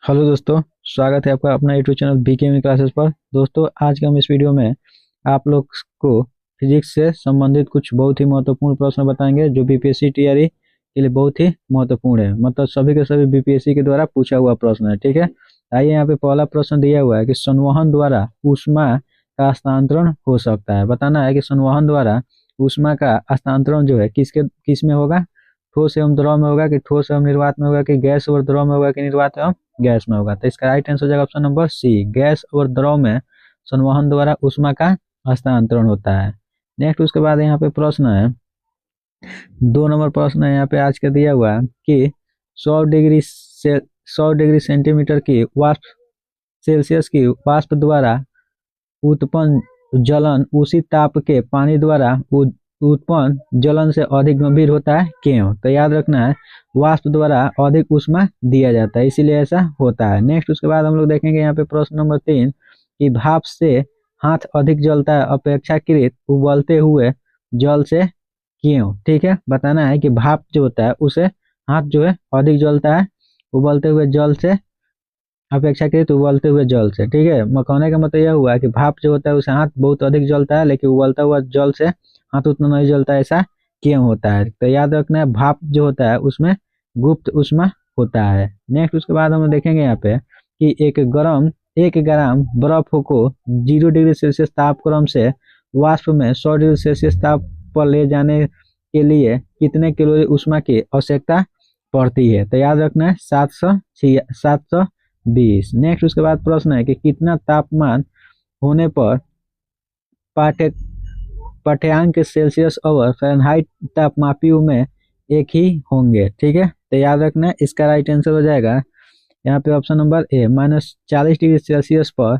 Hello दोस्तों। स्वागत है आपका अपना यूट्यूब चैनल बीके क्लासेस पर। दोस्तों, आज के हम इस वीडियो में आप लोग को फिजिक्स से संबंधित कुछ बहुत ही महत्वपूर्ण प्रश्न बताएंगे जो बीपीएससी टीआरई के लिए बहुत ही महत्वपूर्ण है। मतलब सभी के सभी बीपीएससी के द्वारा पूछा हुआ प्रश्न है। ठीक है, आइए यहाँ पे पहला प्रश्न दिया हुआ है कि संवहन द्वारा ऊष्मा का हस्तांतरण हो सकता है। बताना है कि संवहन द्वारा ऊष्मा का हस्तांतरण जो है किस में होगा। ठोस एवं द्रव में होगा कि ठोस एवं निर्वात में होगा कि गैस और द्रव में होगा कि निर्वात एवं गैस में होगा। तो इसका राइट आंसर हो जाएगा ऑप्शन नंबर सी, गैस और द्रव में संवहन द्वारा ऊष्मा का हस्तांतरण होता है। नेक्स्ट उसके बाद यहाँ पे प्रश्न है, 2 नंबर प्रश्न है यहाँ पे आज का दिया हुआ है कि 100 डिग्री सेंटीमीटर की वाष्प सेल्सियस की वाष्प द्वारा उत्पन्न जलन उसी ताप के पानी द्वारा उत्पन्न जलन से अधिक गंभीर होता है क्यों। तो याद रखना है, वाष्प द्वारा अधिक ऊष्मा दिया जाता है इसीलिए ऐसा होता है। नेक्स्ट उसके बाद हम लोग देखेंगे यहाँ पे प्रश्न नंबर 3 कि भाप से हाथ अधिक जलता है अपेक्षाकृत उबलते हुए जल से क्यों। ठीक है, बताना है कि भाप जो होता है उसे हाथ जो है अधिक जलता है उबलते हुए जल से अपेक्षाकृत उबलते हुए जल से। ठीक है, कहने का मतलब यह हुआ कि भाप जो होता है उसे हाथ बहुत अधिक जलता है लेकिन उबलता हुआ जल से हाथ उतना नहीं जलता। ऐसा क्यों होता है। तो याद रखना है, भाप जो होता है उसमें गुप्त ऊष्मा होता है। नेक्स्ट उसके बाद हम देखेंगे यहाँ पे कि 1 ग्राम बर्फ को 0 डिग्री सेल्सियस तापक्रम से वाष्प में 100 डिग्री सेल्सियस ताप पर ले जाने के लिए कितने कैलोरी ऊष्मा की आवश्यकता पड़ती है। तो याद रखना है 720। नेक्स्ट उसके बाद प्रश्न है कि कितना तापमान होने पर पाठ्य पाठ्यांक सेल्सियस और फ़ारेनहाइट तापमापियों में एक ही होंगे। ठीक है, तो याद रखना है इसका राइट आंसर हो जाएगा यहाँ पे option number A, -40 degree Celsius पर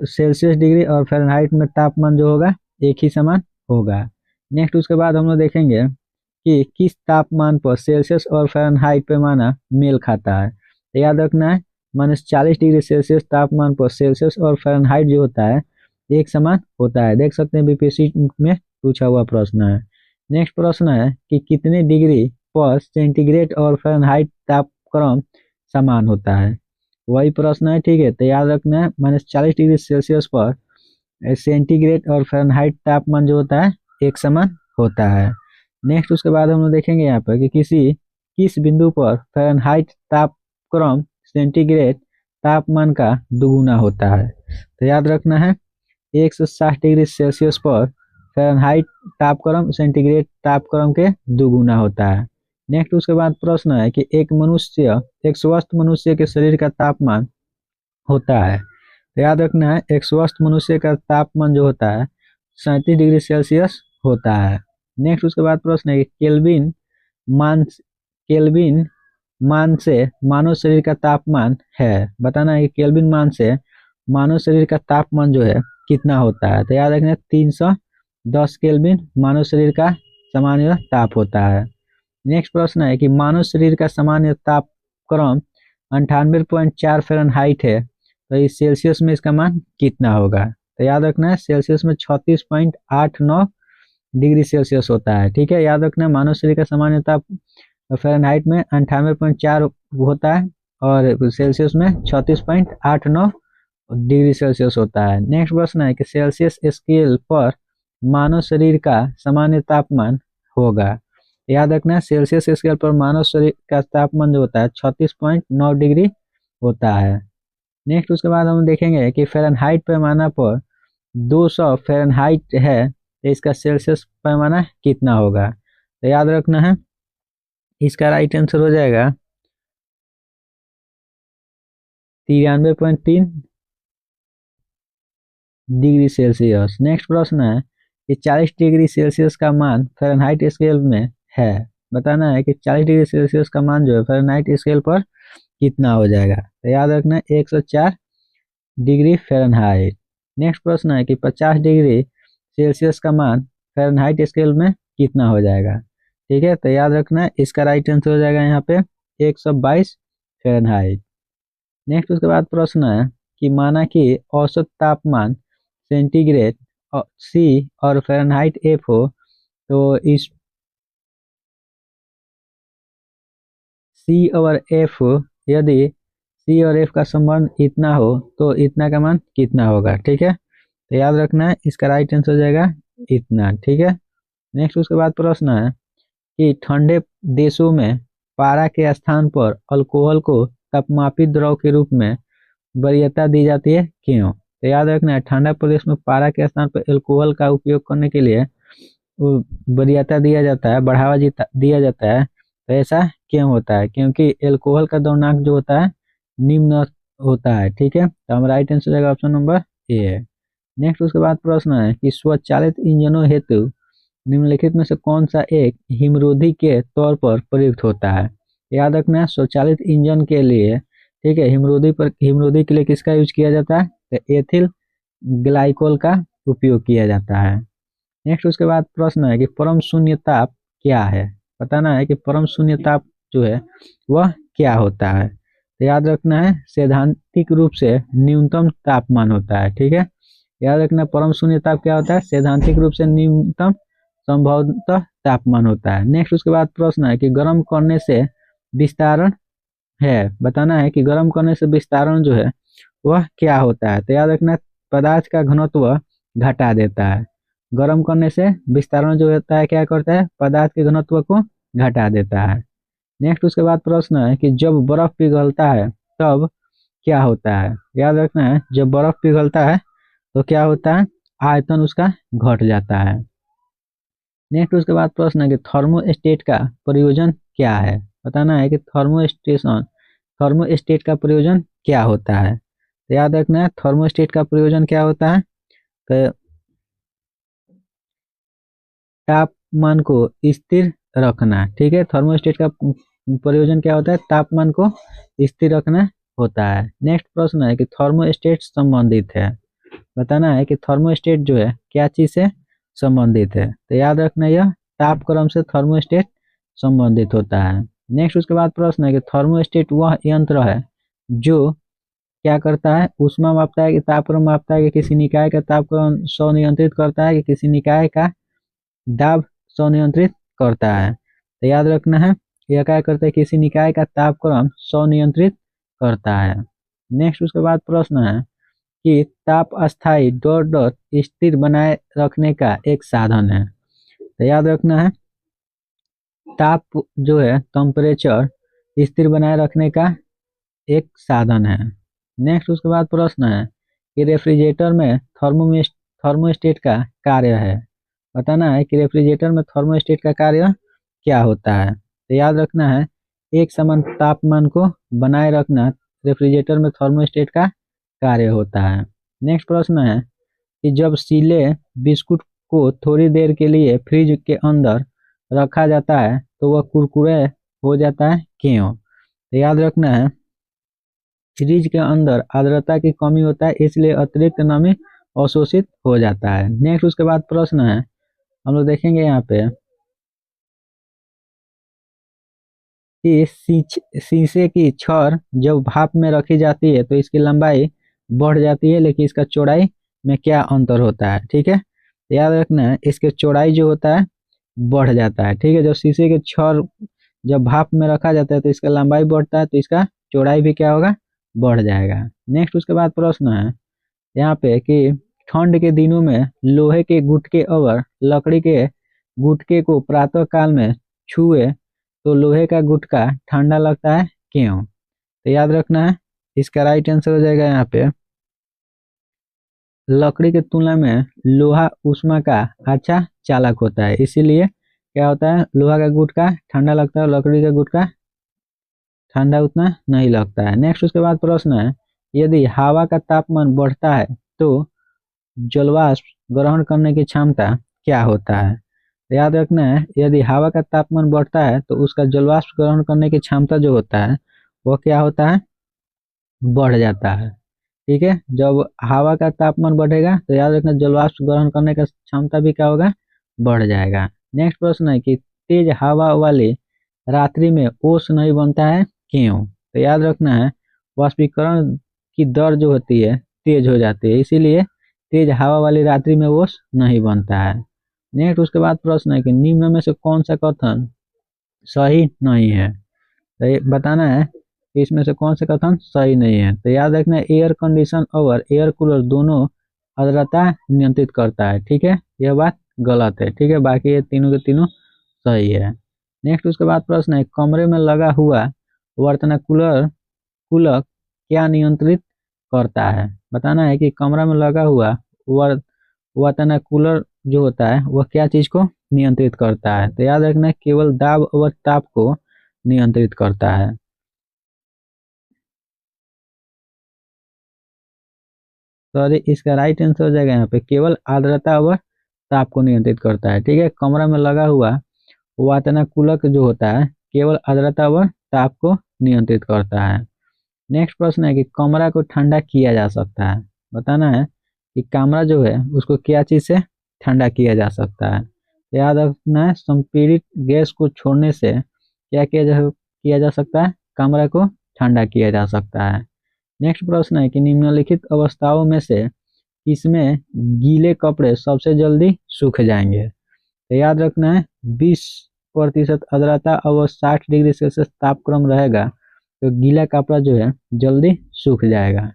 सेल्सियस डिग्री और फ़ारेनहाइट में तापमान जो होगा एक ही समान होगा। नेक्स्ट उसके बाद हम लोग देखेंगे कि किस तापमान पर सेल्सियस और फ़ारेनहाइट पैमाना मेल खाता है। तो याद रखना है, -40 डिग्री सेल्सियस तापमान पर सेल्सियस और फ़ारेनहाइट जो होता है एक समान होता है। देख सकते हैं बीपीएससी में पूछा हुआ प्रश्न है। नेक्स्ट प्रश्न है कि कितने डिग्री पर सेंटीग्रेड और फ़ारेनहाइट तापक्रम समान होता है। वही प्रश्न है। ठीक है, तो याद रखना है -40 डिग्री सेल्सियस पर सेंटीग्रेड और फ़ारेनहाइट तापमान जो होता है एक समान होता है। नेक्स्ट उसके बाद हम लोग देखेंगे यहाँ पर कि किस बिंदु पर फ़ारेनहाइट तापक्रम सेंटीग्रेड तापमान का दुगुना होता है। तो याद रखना है 160 डिग्री सेल्सियस पर फ़ारेनहाइट तापक्रम सेंटीग्रेड तापक्रम के दुगुना होता है। नेक्स्ट उसके बाद प्रश्न है कि एक स्वस्थ मनुष्य के शरीर का तापमान होता है। तो याद रखना है एक स्वस्थ मनुष्य का तापमान जो होता है 37 डिग्री सेल्सियस होता है। नेक्स्ट उसके बाद प्रश्न है कि मान केल्विन मान से मानव शरीर का तापमान है। बताना है कि केल्विन मान से मानव शरीर का तापमान जो है कितना होता है। तो याद रखना 310 केल्विन मानव शरीर का सामान्य ताप होता है। नेक्स्ट प्रश्न है कि मानव शरीर का सामान्य तापक्रम 98.4 फ़ारेनहाइट है, तो इस सेल्सियस में इसका मान कितना होगा। तो याद रखना है सेल्सियस में 36.89 डिग्री सेल्सियस होता है। ठीक है, याद रखना है मानव शरीर का सामान्य ताप फ़ारेनहाइट में 98.4 होता है और सेल्सियस में 36.89 डिग्री सेल्सियस होता है। नेक्स्ट प्रश्न है कि सेल्सियस स्केल पर मानव शरीर का सामान्य तापमान होगा। याद रखना सेल्सियस स्केल पर मानव शरीर का तापमान जो होता है 36.9 डिग्री होता है। नेक्स्ट उसके बाद हम देखेंगे कि फ़ारेनहाइट पैमाना पर 200 फ़ारेनहाइट है, तो इसका सेल्सियस पैमाना कितना होगा। तो याद रखना है इसका राइट आंसर हो जाएगा 93.3 डिग्री सेल्सियस। नेक्स्ट प्रश्न है कि 40 डिग्री सेल्सियस का मान फ़ारेनहाइट स्केल में है। बताना है कि 40 डिग्री सेल्सियस का मान जो है फ़ारेनहाइट स्केल पर कितना हो जाएगा। तो याद रखना 104 डिग्री फ़ारेनहाइट। नेक्स्ट प्रश्न है कि 50 डिग्री सेल्सियस का मान फ़ारेनहाइट स्केल में कितना हो जाएगा। ठीक है, तो याद रखना इसका राइट आंसर हो जाएगा यहाँ पे 122 फ़ारेनहाइट। नेक्स्ट उसके बाद प्रश्न है कि माना कि औसत तापमान सेंटीग्रेड सी और फ़ारेनहाइट एफ हो, तो इस सी और एफ यदि सी और एफ का संबंध इतना हो तो इतना का मान कितना होगा। ठीक है, तो याद रखना है, इसका राइट आंसर हो जाएगा इतना। ठीक है, नेक्स्ट उसके बाद प्रश्न है कि ठंडे देशों में पारा के स्थान पर अल्कोहल को तापमापी द्रव के रूप में वरीयता दी जाती है, क्यों? तो याद रखना है, ठंडा प्रदेश में पारा के स्थान पर अल्कोहल का उपयोग करने के लिए वो वरीयता दिया जाता है, बढ़ावा दिया जाता है। तो ऐसा क्यों होता है? क्योंकि अल्कोहल का दौड़नाक जो होता है निम्न होता है। ठीक है, तो हम राइट आंसर जाएगा ऑप्शन नंबर ए है। नेक्स्ट उसके बाद प्रश्न है कि स्वचालित इंजनों हेतु निम्नलिखित में से कौन सा एक हिमरोधी के तौर पर प्रयुक्त होता है? याद रखना है, स्वचालित इंजन के लिए, ठीक है, हिमरोधी के लिए किसका यूज किया जाता है? तो एथिल ग्लाइकोल का उपयोग किया जाता है। नेक्स्ट उसके बाद प्रश्न है कि परम शून्य ताप क्या है? बताना है कि परम शून्य ताप जो है वह क्या होता है। तो याद रखना है, सैद्धांतिक रूप से न्यूनतम तापमान होता है। ठीक है, याद रखना, परम शून्य ताप क्या होता है? सैद्धांतिक रूप से न्यूनतम संभवतः तापमान होता है। नेक्स्ट उसके बाद प्रश्न है कि गर्म करने से विस्तारण है। बताना है कि गर्म करने से विस्तारण जो है वह क्या होता है। तो याद रखना, पदार्थ का घनत्व घटा देता है। गर्म करने से विस्तारण जो होता है क्या करता है? पदार्थ के घनत्व को घटा देता है। नेक्स्ट उसके बाद प्रश्न है कि जब बर्फ पिघलता है तब क्या होता है? याद रखना है, जब बर्फ पिघलता है तो क्या होता है? आयतन उसका घट जाता है। नेक्स्ट उसके बाद प्रश्न है कि थर्मोस्टेट का प्रयोजन क्या है? बताना है कि थर्मोस्टेट का प्रयोजन क्या होता है। तो याद रखना है, थर्मोस्टेट का प्रयोजन क्या होता है? तो तापमान को स्थिर रखना। ठीक है, थर्मोस्टेट का प्रयोजन क्या होता है? तापमान को स्थिर रखना होता है। नेक्स्ट प्रश्न है कि थर्मोस्टेट संबंधित है। बताना है कि थर्मोस्टेट जो है क्या चीज से संबंधित है। तो याद रखना, यह तापक्रम से थर्मोस्टेट संबंधित होता है। नेक्स्ट उसके बाद प्रश्न है कि थर्मोस्टेट वह यंत्र है जो क्या करता है? ऊष्मा मापता है कि तापक्रम मापता है कि किसी निकाय का तापक्रम स्वनियंत्रित करता है कि किसी निकाय का दाब स्वनियंत्रित करता है। तो याद रखना है, यह क्या करता है? किसी निकाय का तापक्रम स्वनियंत्रित करता है। नेक्स्ट उसके बाद प्रश्न है कि ताप अस्थायी डॉट डॉट स्थिर बनाए रखने का एक साधन है। तो याद रखना है, ताप जो है टेम्परेचर स्थिर बनाए रखने का एक साधन है। नेक्स्ट उसके बाद प्रश्न है कि रेफ्रिजरेटर में थर्मोस्टेट का कार्य है। बताना है कि रेफ्रिजरेटर में थर्मोस्टेट का कार्य क्या होता है। तो याद रखना है, एक समान तापमान को बनाए रखना रेफ्रिजरेटर में थर्मोस्टेट का कार्य होता है। नेक्स्ट प्रश्न है कि जब सीले बिस्कुट को थोड़ी देर के लिए फ्रिज के अंदर रखा जाता है तो वह कुरकुरे हो जाता है, क्यों? तो याद रखना है, फ्रिज के अंदर आर्द्रता की कमी होता है, इसलिए अतिरिक्त नमी अवशोषित हो जाता है। नेक्स्ट उसके बाद प्रश्न है, हम लोग देखेंगे यहाँ पे कि शीशे की छड़ जब भाप में रखी जाती है तो इसकी लंबाई बढ़ जाती है, लेकिन इसका चौड़ाई में क्या अंतर होता है? ठीक है, तो याद रखना है, इसके चौड़ाई जो होता है बढ़ जाता है। ठीक है, जब शीशे के छड़ जब भाप में रखा जाता है तो इसका लंबाई बढ़ता है, तो इसका चौड़ाई भी क्या होगा? बढ़ जाएगा। नेक्स्ट उसके बाद प्रश्न है यहाँ पे कि ठंड के दिनों में लोहे के गुटके और लकड़ी के गुटके को प्रातः काल में छुए तो लोहे का गुटका ठंडा लगता है, क्यों? तो याद रखना है, इसका राइट आंसर हो जाएगा यहाँ पे, लकड़ी की तुलना में लोहा ऊष्मा का अच्छा चालक होता है, इसीलिए क्या होता है? लोहा का गुटका ठंडा लगता है, लकड़ी का गुटका ठंडा उतना नहीं लगता है। नेक्स्ट उसके बाद प्रश्न है, यदि हवा का तापमान बढ़ता है तो जलवाष्प ग्रहण करने की क्षमता क्या होता है? तो याद रखना है, यदि हवा का तापमान बढ़ता है तो उसका जलवाष्प ग्रहण करने की क्षमता जो होता है वह क्या होता है? बढ़ जाता है। ठीक है, जब हवा का तापमान बढ़ेगा तो याद रखना, जलवाष्प ग्रहण करने का क्षमता भी क्या होगा? बढ़ जाएगा। नेक्स्ट प्रश्न है कि तेज हवा वाली रात्रि में ओस नहीं बनता है, क्यों? तो याद रखना है, वाष्पीकरण की दर जो होती है तेज हो जाती है, इसीलिए तेज हवा वाली रात्रि में ओस नहीं बनता है। नेक्स्ट उसके बाद प्रश्न है कि निम्न में से कौन सा कथन सही नहीं है? तो ये बताना है कि इसमें से कौन सा कथन सही नहीं है। तो याद रखना एयर कंडीशन और एयर कूलर दोनों आर्द्रता नियंत्रित करता है, ठीक है, यह बात गलत है, ठीक है, बाकी ये तीनों के तीनों सही है। नेक्स्ट उसके बाद प्रश्न है कमरे में लगा हुआ वर्तनाकूलर कूलक क्या नियंत्रित करता है। बताना है कि कमरा में लगा हुआ वातानुकूलर जो होता है वह क्या चीज को नियंत्रित करता है। तो याद रखना केवल दाब और ताप को नियंत्रित करता है। सॉरी, इसका राइट आंसर हो जाएगा यहाँ पे केवल आर्द्रता और ताप को नियंत्रित करता है, ठीक है। कमरा में लगा हुआ वातानुकूलक जो होता है केवल आर्द्रता और ताप को नियंत्रित करता है। नेक्स्ट प्रश्न है कि कमरा को ठंडा किया जा सकता है। बताना है कि कमरा जो है उसको क्या चीज से ठंडा किया जा सकता है। याद रखना है संपीड़ित गैस को छोड़ने से क्या किया जा सकता है, कमरा को ठंडा किया जा सकता है। नेक्स्ट प्रश्न है कि निम्नलिखित अवस्थाओं में से किसमें गीले कपड़े सबसे जल्दी सूख जाएंगे। तो याद रखना है 20% आर्द्रता और 60 डिग्री सेल्सियस तापक्रम रहेगा तो गीला कपड़ा जो है जल्दी सूख जाएगा।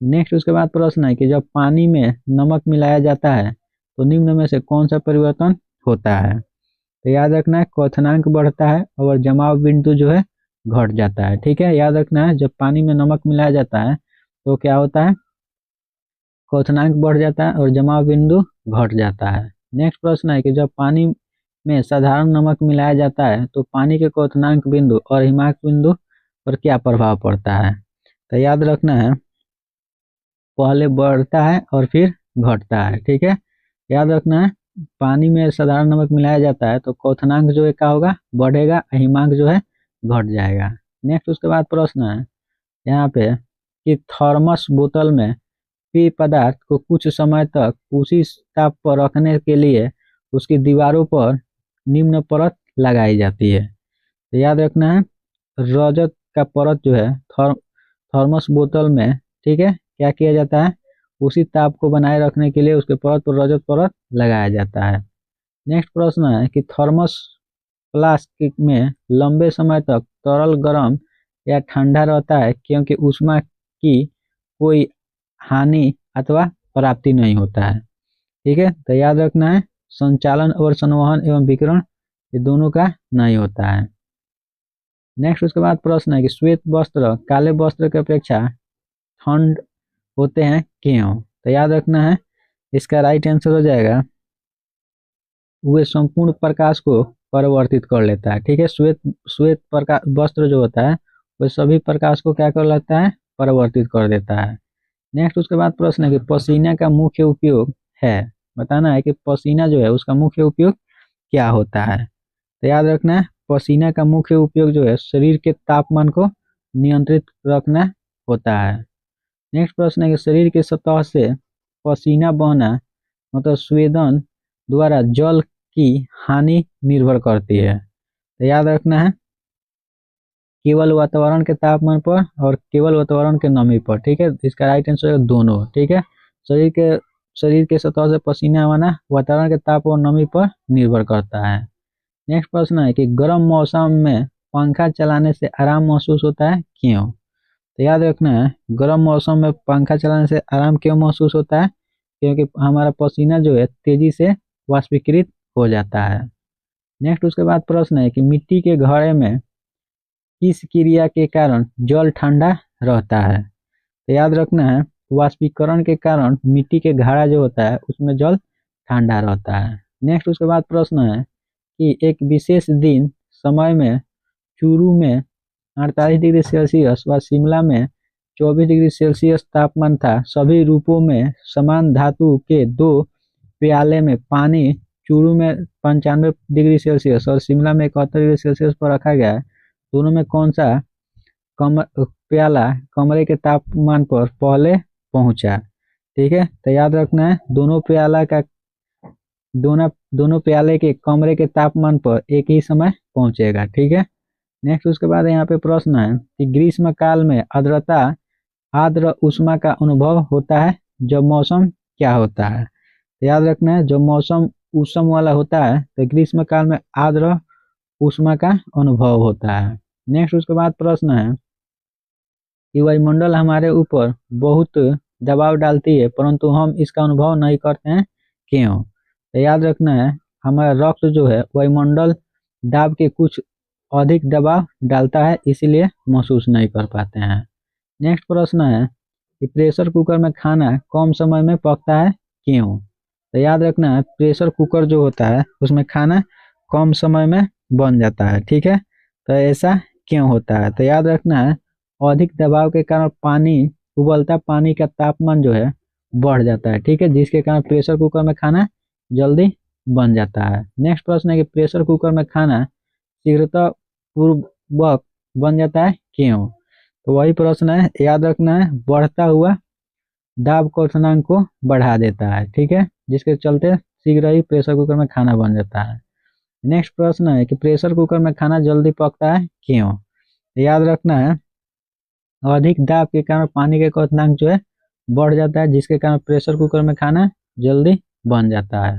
नेक्स्ट उसके बाद प्रश्न है कि जब पानी में नमक मिलाया जाता है तो निम्न में से कौन सा परिवर्तन होता है। तो याद रखना है क्वथनांक बढ़ता है और जमाव बिंदु जो है घट जाता है, ठीक है। याद रखना है जब पानी में नमक मिलाया जाता है तो क्या होता है, क्वथनांक बढ़ जाता है और जमाव बिंदु घट जाता है। नेक्स्ट प्रश्न है कि जब पानी में साधारण नमक मिलाया जाता है तो पानी के क्वथनांक बिंदु और हिमांक बिंदु पर क्या प्रभाव पड़ता है। तो याद रखना है पहले बढ़ता है और फिर घटता है, ठीक है। याद रखना है पानी में साधारण नमक मिलाया जाता है तो क्वथनांक जो है क्या होगा, बढ़ेगा, हिमांक जो है घट जाएगा। नेक्स्ट उसके बाद प्रश्न है यहाँ पे कि थर्मस बोतल में पेय पदार्थ को कुछ समय तक उसी ताप पर रखने के लिए उसकी दीवारों पर निम्न परत लगाई जाती है। तो याद रखना है रजत का परत जो है थर्मस बोतल में, ठीक है, क्या किया जाता है, उसी ताप को बनाए रखने के लिए उसके परत पर रजत परत लगाया जाता है। नेक्स्ट प्रश्न है कि थर्मस फ्लास्क में लंबे समय तक तरल गर्म या ठंडा रहता है क्योंकि ऊष्मा की कोई हानि अथवा प्राप्ति नहीं होता है, ठीक है। तो याद रखना है संचालन और संवहन एवं विकिरण ये दोनों का नहीं होता है। नेक्स्ट उसके बाद प्रश्न है कि श्वेत वस्त्र काले वस्त्र की अपेक्षा ठंड होते हैं क्यों। तो याद रखना है इसका राइट आंसर हो जाएगा वे संपूर्ण प्रकाश को परिवर्तित कर लेता है, ठीक है। श्वेत श्वेत प्रकाश वस्त्र जो होता है वह सभी प्रकाश को क्या कर लेता है, परिवर्तित कर देता है। नेक्स्ट उसके बाद प्रश्न है कि पसीना का मुख्य उपयोग है। बताना है कि पसीना जो है उसका मुख्य उपयोग क्या होता है। तो याद रखना है पसीना का मुख्य उपयोग जो है शरीर के तापमान को नियंत्रित रखना होता है। नेक्स्ट प्रश्न है कि शरीर की सतह से पसीना बहना मतलब स्वेदन द्वारा जल की हानि निर्भर करती है। तो याद रखना है केवल वातावरण के तापमान पर और केवल वातावरण के नमी पर, ठीक है। इसका राइट आंसर है दोनों, ठीक है। शरीर के सतह से पसीना आना वातावरण के ताप और नमी पर निर्भर करता है। नेक्स्ट प्रश्न है कि गर्म मौसम में पंखा चलाने से आराम महसूस होता है क्यों। तो याद रखना है गर्म मौसम में पंखा चलाने से आराम क्यों महसूस होता है, क्योंकि हमारा पसीना जो है तेजी से वाष्पीकृत हो जाता है। नेक्स्ट उसके बाद प्रश्न है कि मिट्टी के घड़े में किस क्रिया के कारण जल ठंडा रहता है। तो याद रखना है वाष्पीकरण के कारण मिट्टी के घड़ा जो होता है उसमें जल ठंडा रहता है। नेक्स्ट उसके बाद प्रश्न है कि एक विशेष दिन समय में चूरू में 48 डिग्री सेल्सियस व शिमला में 24 डिग्री सेल्सियस तापमान था। सभी रूपों में समान धातु के 2 प्याले में पानी चूरू में 95 डिग्री सेल्सियस और शिमला में 71 डिग्री सेल्सियस पर रखा गया है। दोनों में कौन सा प्याला कमरे के तापमान पर पहले पहुंचा, ठीक है। तो याद रखना है दोनों प्याले के कमरे के तापमान पर एक ही समय पहुंचेगा, ठीक है। नेक्स्ट उसके बाद यहाँ पे प्रश्न है कि ग्रीष्म काल में आर्द्र ऊष्मा का अनुभव होता है जब मौसम क्या होता है। तो याद रखना है जब मौसम उष्ण वाला होता है तो ग्रीष्म काल में आर्द्र ऊष्मा का अनुभव होता है। नेक्स्ट उसके बाद प्रश्न है कि वायुमंडल हमारे ऊपर बहुत दबाव डालती है परंतु हम इसका अनुभव नहीं करते हैं, क्यों? तो याद रखना है, हमारा रक्त जो है वायुमंडल दाब के कुछ अधिक दबाव डालता है, इसीलिए महसूस नहीं कर पाते हैं। नेक्स्ट प्रश्न है कि प्रेशर कुकर में खाना कम समय में पकता है, क्यों? तो याद रखना है, प्रेशर कुकर जो होता है उसमें खाना कम समय में बन जाता है, ठीक है। तो ऐसा क्यों होता है? तो याद रखना है, अधिक दबाव के कारण पानी उबलता पानी का तापमान जो है बढ़ जाता है, ठीक है, जिसके कारण प्रेशर कुकर में खाना जल्दी बन जाता है। नेक्स्ट प्रश्न है कि प्रेशर कुकर में खाना शीघ्रता पूर्वक बन जाता है, क्यों? तो वही प्रश्न है, याद रखना है, बढ़ता हुआ दाब क्वथनांक को बढ़ा देता है, ठीक है, जिसके चलते शीघ्र ही प्रेशर कुकर में खाना बन जाता है। नेक्स्ट प्रश्न है कि प्रेशर कुकर में खाना जल्दी पकता है, क्यों? तो याद रखना है, अधिक दाब के कारण पानी के क्वथनांक जो है बढ़ जाता है, जिसके कारण प्रेशर कुकर में खाना जल्दी बन जाता है।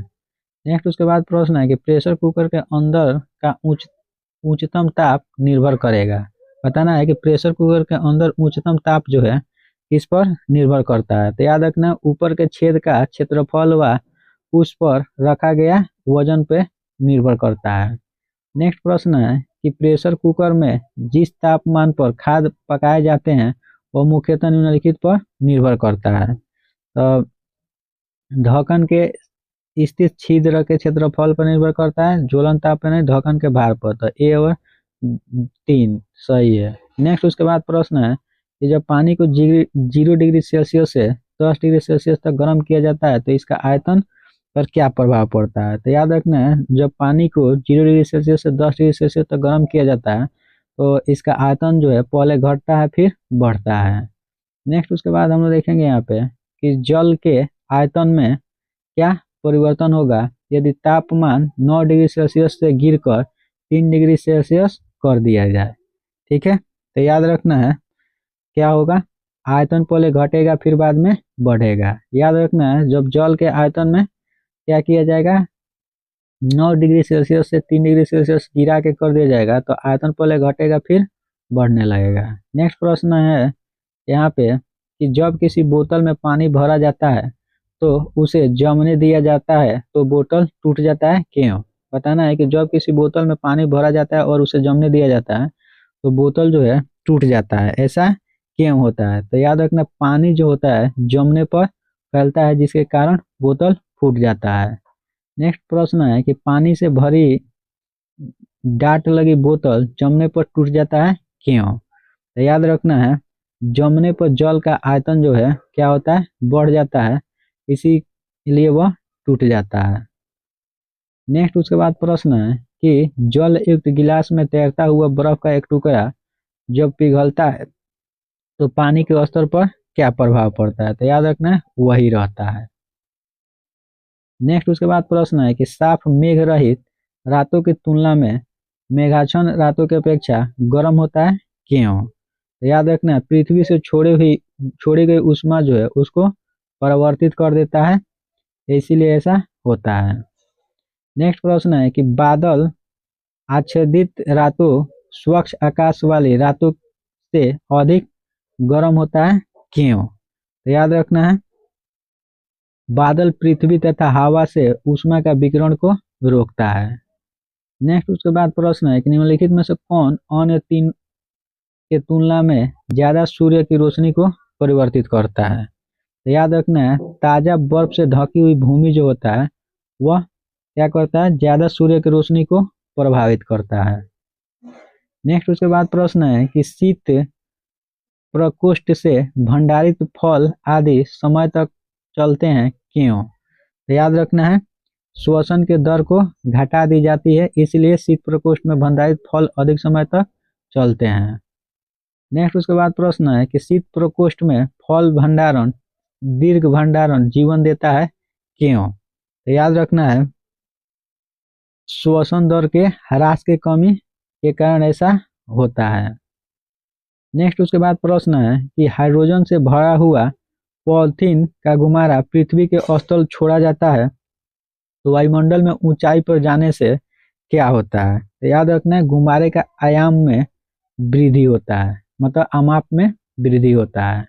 नेक्स्ट उसके बाद प्रश्न है कि प्रेशर कुकर के अंदर का उच्चतम ताप निर्भर करेगा। बताना है कि प्रेशर कुकर के अंदर उच्चतम ताप जो है किस पर निर्भर करता है। तो याद रखना, ऊपर के छेद का क्षेत्रफल व उस पर रखा गया वजन पे निर्भर करता है। नेक्स्ट प्रश्न है कि प्रेशर कुकर में जिस तापमान पर खाद्य पकाए जाते हैं वह मुख्यतः निम्नलिखित पर निर्भर करता है। तो ढक्कन के स्थित छिद्र के क्षेत्रफल पर निर्भर करता है, ज्वलन ताप पर नहीं, ढक्कन के भार पर। तो ए और 3 सही है। नेक्स्ट उसके बाद प्रश्न है कि जब पानी को 0 डिग्री सेल्सियस से 10 डिग्री सेल्सियस तक गर्म किया जाता है तो इसका आयतन पर क्या प्रभाव पड़ता है? तो याद रखना है, जब पानी को 0 डिग्री सेल्सियस से 10 डिग्री सेल्सियस तक गर्म किया जाता है तो इसका आयतन जो है पहले घटता है फिर बढ़ता है। नेक्स्ट उसके बाद हम लोग देखेंगे यहाँ पे कि जल के आयतन में क्या परिवर्तन होगा यदि तापमान 9 डिग्री सेल्सियस से गिरकर 3 डिग्री सेल्सियस कर दिया जाए, ठीक है। तो याद रखना है, क्या होगा, आयतन पहले घटेगा फिर बाद में बढ़ेगा। याद रखना है, जब जल के आयतन में क्या किया जाएगा, 9 डिग्री सेल्सियस से 3 डिग्री सेल्सियस गिरा के कर दिया जाएगा तो आयतन पहले घटेगा फिर बढ़ने लगेगा। नेक्स्ट प्रश्न है यहाँ पे कि जब किसी बोतल में पानी भरा जाता है तो उसे जमने दिया जाता है तो बोतल टूट जाता है, क्यों? बताना है कि जब किसी बोतल में पानी भरा जाता है और उसे जमने दिया जाता है तो बोतल जो है टूट जाता है, ऐसा क्यों होता है? तो याद रखना, पानी जो होता है जमने पर फैलता है जिसके कारण बोतल फूट जाता है। नेक्स्ट प्रश्न है कि पानी से भरी डाट लगी बोतल जमने पर टूट जाता है, क्यों? तो याद रखना है, जमने पर जल का आयतन जो है क्या होता है, बढ़ जाता है, इसीलिए वह टूट जाता है। नेक्स्ट उसके बाद प्रश्न है कि जल युक्त गिलास में तैरता हुआ बर्फ का एक टुकड़ा जब पिघलता है तो पानी के स्तर पर क्या प्रभाव पड़ता है? तो याद रखना है, वही रहता है। नेक्स्ट उसके बाद प्रश्न है कि साफ मेघ रहित रातों की तुलना में मेघाच्छन्न रातों की अपेक्षा गर्म होता है, क्यों? तो याद रखना है, पृथ्वी से छोड़ी गई ऊष्मा जो है उसको परावर्तित कर देता है, इसीलिए ऐसा होता है। नेक्स्ट प्रश्न है कि बादल आच्छादित रातों स्वच्छ आकाश वाली रातों से अधिक गर्म होता है, क्यों? तो याद रखना है, बादल पृथ्वी तथा हवा से ऊष्मा का विकिरण को रोकता है। नेक्स्ट उसके बाद प्रश्न है कि निम्नलिखित में से कौन अन्य 3 के तुलना में ज्यादा सूर्य की रोशनी को परिवर्तित करता है? तो याद रखना है, ताजा बर्फ से ढकी हुई भूमि जो होता है वह क्या करता है, ज्यादा सूर्य की रोशनी को प्रभावित करता है। नेक्स्ट उसके बाद प्रश्न है कि शीत प्रकोष्ठ से भंडारित फल आदि समय तक चलते हैं, क्यों? तो याद रखना है, श्वसन के दर को घटा दी जाती है, इसलिए शीत प्रकोष्ठ में भंडारित फल अधिक समय तक चलते हैं। नेक्स्ट उसके बाद प्रश्न है कि शीत प्रकोष्ठ में फल भंडारण दीर्घ भंडारण जीवन देता है, क्यों? तो याद रखना है, श्वसन दर के ह्रास की कमी के कारण ऐसा होता है। नेक्स्ट उसके बाद प्रश्न है कि हाइड्रोजन से भरा हुआ पॉलीथीन का गुब्बारा पृथ्वी के स्थल छोड़ा जाता है तो वायुमंडल में ऊंचाई पर जाने से क्या होता है? तो याद रखना है, गुब्बारे का आयाम में वृद्धि होता है, मतलब आमाप में वृद्धि होता है।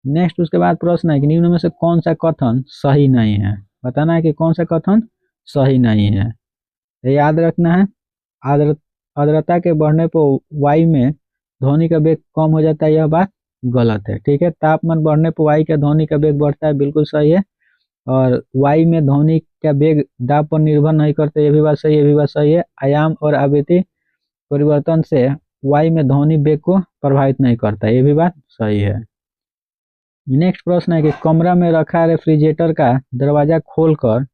नेक्स्ट उसके बाद प्रश्न है कि निम्न में से कौन सा कथन सही नहीं है। बताना है कि कौन सा कथन सही नहीं है। तो याद रखना है, आर्द्र आर्द्रता के बढ़ने पर वायु में ध्वनि का वेग कम हो जाता है, यह बात गलत है। ठीक है, तापमान बढ़ने पर वायु का ध्वनि का वेग बढ़ता है, बिल्कुल सही है। और वायु में ध्वनि का वेग दाब पर निर्भर नहीं करता, ये भी बात सही है, ये भी बात सही है। आयाम और आवृत्ति परिवर्तन से वायु में ध्वनि वेग को प्रभावित नहीं करता, ये भी बात सही है। नेक्स्ट प्रश्न है कि कमरा में रखा रेफ्रिजरेटर का दरवाजा खोलकर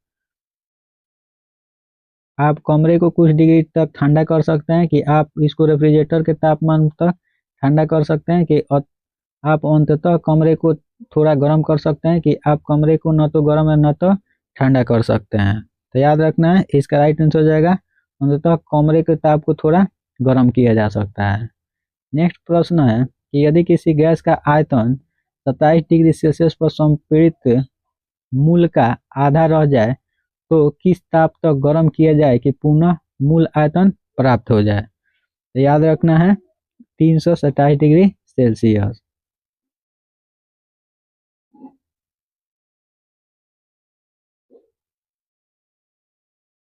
आप कमरे को कुछ डिग्री तक ठंडा कर सकते हैं, कि आप इसको रेफ्रिजरेटर के तापमान तक ठंडा कर सकते हैं, कि आप अंततः कमरे को थोड़ा गर्म कर सकते हैं, कि आप कमरे को न तो गर्म है न तो ठंडा कर सकते हैं। तो याद रखना है, इसका राइट आंसर हो जाएगा अंततः कमरे के ताप को थोड़ा गर्म किया जा सकता है। नेक्स्ट प्रश्न है कि यदि किसी गैस का आयतन 27 डिग्री सेल्सियस पर संपीड़ित मूल का आधा रह जाए तो किस ताप तक गर्म किया जाए कि पुनः मूल आयतन प्राप्त हो जाए। तो याद रखना है 327 डिग्री सेल्सियस।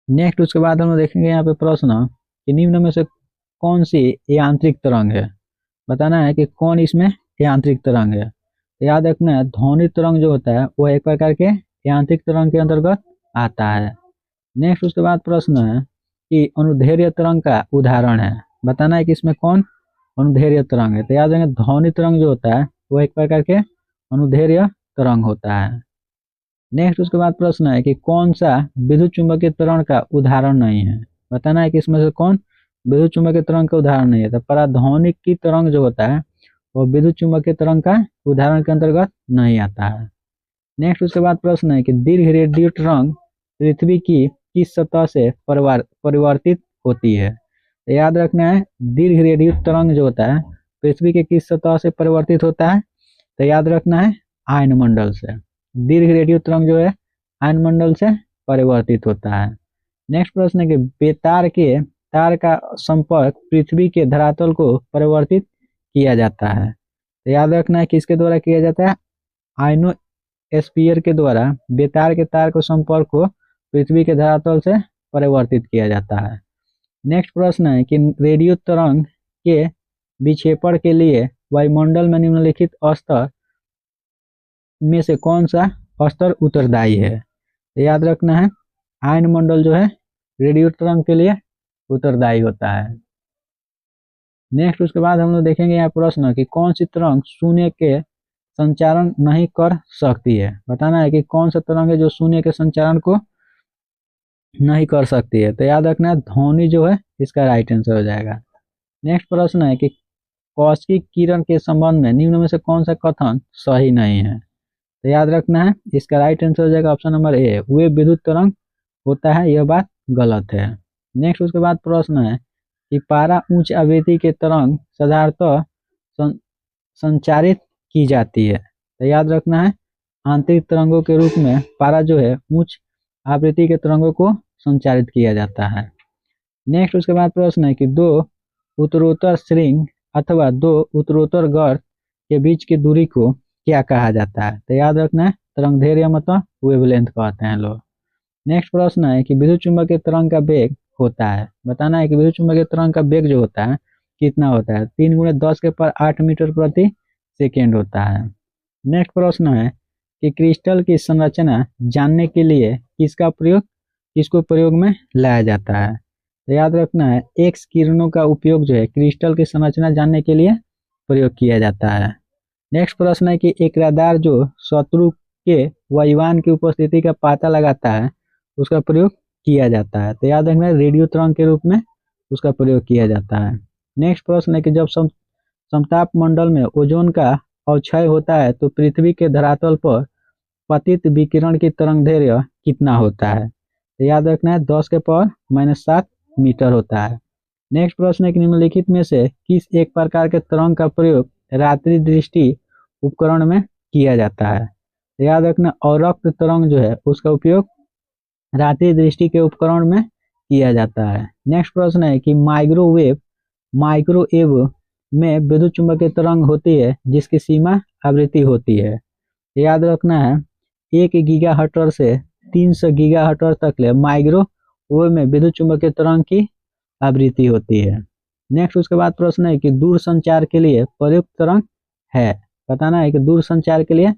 नेक्स्ट उसके बाद हम लोग देखेंगे यहाँ पे प्रश्न कि निम्न में से कौन सी यांत्रिक तरंग है। बताना है कि कौन इसमें यांत्रिक तरंग है। तो याद रखना है, ध्वनि तरंग जो होता है वो एक प्रकार के यांत्रिक तरंग के अंतर्गत आता है। नेक्स्ट उसके बाद प्रश्न है कि अनुदैर्घ्य तरंग का उदाहरण है। बताना है कि इसमें कौन अनुदैर्घ्य तरंग है। तो याद रखेंगे, ध्वनि तरंग जो होता है वो एक प्रकार के अनुदैर्घ्य तरंग होता है। नेक्स्ट उसके बाद प्रश्न है कि कौन सा विद्युत चुंबकीय तरंग का उदाहरण नहीं है। बताना है कि इसमें से कौन विद्युत चुंबकीय तरंग का उदाहरण नहीं है। तो पराध्वनिक की तरंग जो होता है वो विद्युत चुंबकीय तरंग का उदाहरण के अंतर्गत नहीं आता है। नेक्स्ट उसके बाद प्रश्न है कि दीर्घ रेडियो तरंग पृथ्वी की किस सतह से परिवर्तित होती है। तो याद रखना है, दीर्घ रेडियो तरंग जो होता है पृथ्वी के किस सतह से परिवर्तित होता है। तो याद रखना है आयनमंडल से। दीर्घ रेडियो तरंग जो है आयनमंडल से परिवर्तित होता है। नेक्स्ट प्रश्न है कि बेतार के तार का संपर्क पृथ्वी के धरातल को परिवर्तित किया जाता है। तो याद रखना है किसके द्वारा किया जाता है, आयनोस्फीयर के द्वारा बेतार के तार के संपर्क को पृथ्वी के धरातल से परिवर्तित किया जाता है। नेक्स्ट प्रश्न है कि रेडियो तरंग के विक्षेपण के लिए वायुमंडल में निम्नलिखित स्तर में से कौन सा स्तर उत्तरदायी है। तो याद रखना है आयनमंडल जो है रेडियो तरंग के लिए उत्तरदायी होता है। नेक्स्ट उसके बाद हम लोग देखेंगे यहाँ प्रश्न कि कौन सी तरंग शून्य के संचारण नहीं कर सकती है। बताना है कि कौन सा तरंग है जो शून्य के संचारण को नहीं कर सकती है। तो याद रखना है ध्वनि जो है इसका राइट आंसर हो जाएगा। नेक्स्ट प्रश्न है कि कौशिकी किरण के संबंध में निम्न में से कौन सा कथन सही नहीं है। तो याद रखना है इसका राइट आंसर हो जाएगा ऑप्शन नंबर ए, वे विद्युत तरंग होता है, यह बात गलत है। नेक्स्ट उसके बाद प्रश्न है कि पारा उच्च आवृत्ति के तरंग साधारणतः संचारित की जाती है। तो याद रखना है आंतरिक तरंगों के रूप में पारा जो है उच्च आवृत्ति के तरंगों को संचारित किया जाता है। नेक्स्ट उसके बाद प्रश्न है कि दो उत्तरोत्तर श्रृंग अथवा दो उत्तरोत्तर गर्त के बीच की दूरी को क्या कहा जाता है। तो याद रखना है तरंगदैर्घ्य मतलब वेवलेंथ कहते हैं लोग। नेक्स्ट प्रश्न है कि विद्युत चुंबकीय तरंग का वेग होता है। बताना है कि विद्युत चुंबकीय तरंग का वेग जो होता है कितना होता है, 3×10⁸ मीटर प्रति सेकेंड होता है। नेक्स्ट प्रश्न है कि क्रिस्टल की संरचना जानने के लिए किसको प्रयोग में लाया जाता है। तो याद रखना है एक्स किरणों का उपयोग जो है क्रिस्टल की संरचना जानने के लिए प्रयोग किया जाता है। नेक्स्ट प्रश्न है कि एक रडार जो शत्रु के वायुयान की उपस्थिति का पता लगाता है उसका प्रयोग किया जाता है। तो याद रखना है रेडियो तरंग के रूप में उसका प्रयोग किया जाता है। नेक्स्ट प्रश्न है कि जब समताप मंडल में ओजोन का अवक्षय होता है तो पृथ्वी के धरातल पर पतित विकिरण की तरंगदैर्घ्य कितना होता है। तो याद रखना है 10⁻⁻7 मीटर होता है। नेक्स्ट प्रश्न है कि निम्नलिखित में से किस एक प्रकार के तरंग का प्रयोग रात्रि दृष्टि उपकरण में किया जाता है। तो याद रखना अवरक्त तरंग जो है उसका उपयोग रात्रि दृष्टि के उपकरण में किया जाता है। नेक्स्ट प्रश्न है कि माइक्रोवेव में विद्युत चुम्बकीय तरंग होती है जिसकी सीमा आवृत्ति होती है। याद रखना है 1 गीगाहर्ट्ज से 300 गीगाहर्ट्ज तक ले माइक्रोवेव में विद्युत चुम्बकीय तरंग की आवृत्ति होती है। नेक्स्ट उसके बाद प्रश्न है कि दूर संचार के लिए प्रयुक्त तरंग है। बताना है कि दूर संचार के लिए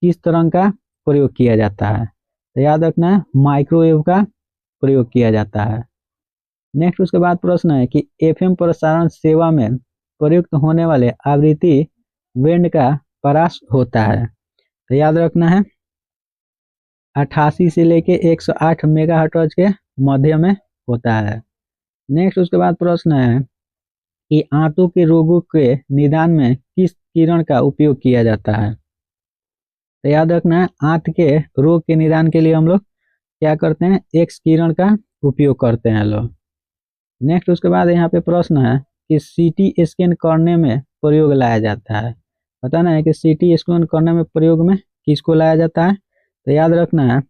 किस तरंग का प्रयोग किया जाता है। तो याद रखना है माइक्रोवेव का प्रयोग किया जाता है। नेक्स्ट उसके बाद प्रश्न है कि एफएम प्रसारण सेवा में प्रयुक्त होने वाले आवृत्ति बैंड का परास होता है। तो याद रखना है 88 से लेके 108 मेगाहर्ट्ज के मध्य में होता है। नेक्स्ट उसके बाद प्रश्न है कि आंतों के रोगों के निदान में किस किरण का उपयोग किया जाता है। तो याद रखना है आंत के रोग के निदान के लिए हम लोग क्या करते हैं, एक्स किरण का उपयोग करते हैं लोग। नेक्स्ट उसके बाद यहाँ पे प्रश्न है कि सीटी स्कैन करने में प्रयोग लाया जाता है। बताना है कि सीटी स्कैन करने में प्रयोग में किसको लाया जाता है। तो याद रखना है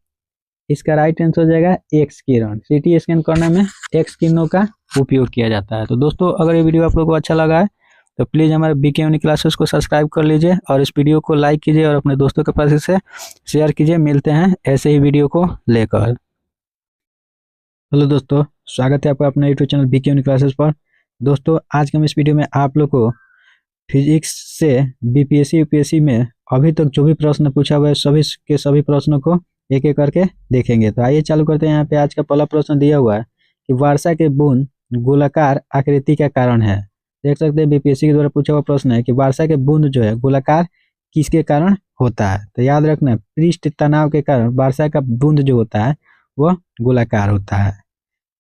इसका राइट आंसर हो जाएगा एक्स किरण। सीटी स्कैन करने में एक्स किरणों का उपयोग किया जाता है। तो दोस्तों अगर ये वीडियो आप लोगों को अच्छा लगा है तो प्लीज़ हमारे बीके यूनिक क्लासेस को सब्सक्राइब कर लीजिए और इस वीडियो को लाइक कीजिए और अपने दोस्तों के पास इसे शेयर कीजिए। मिलते हैं ऐसे ही वीडियो को लेकर। हेलो दोस्तों, स्वागत है आपका अपने YouTube channel BK unique classes पर। दोस्तों आज के हम इस वीडियो में आप लोग को फिजिक्स से बीपीएससी यूपीएससी में अभी तक जो भी प्रश्न पूछा हुआ है सभी के सभी प्रश्नों को एक एक करके देखेंगे। तो आइए चालू करते हैं। यहाँ पे आज का पहला प्रश्न दिया हुआ है कि वर्षा के बूंद गोलाकार आकृति का कारण है। देख सकते हैं बीपीएससी के द्वारा पूछा हुआ प्रश्न है कि वर्षा के बूंद जो है गोलाकार किसके कारण होता है। तो याद रखना पृष्ठ तनाव के कारण वर्षा का बूंद जो होता है वह गोलाकार होता है।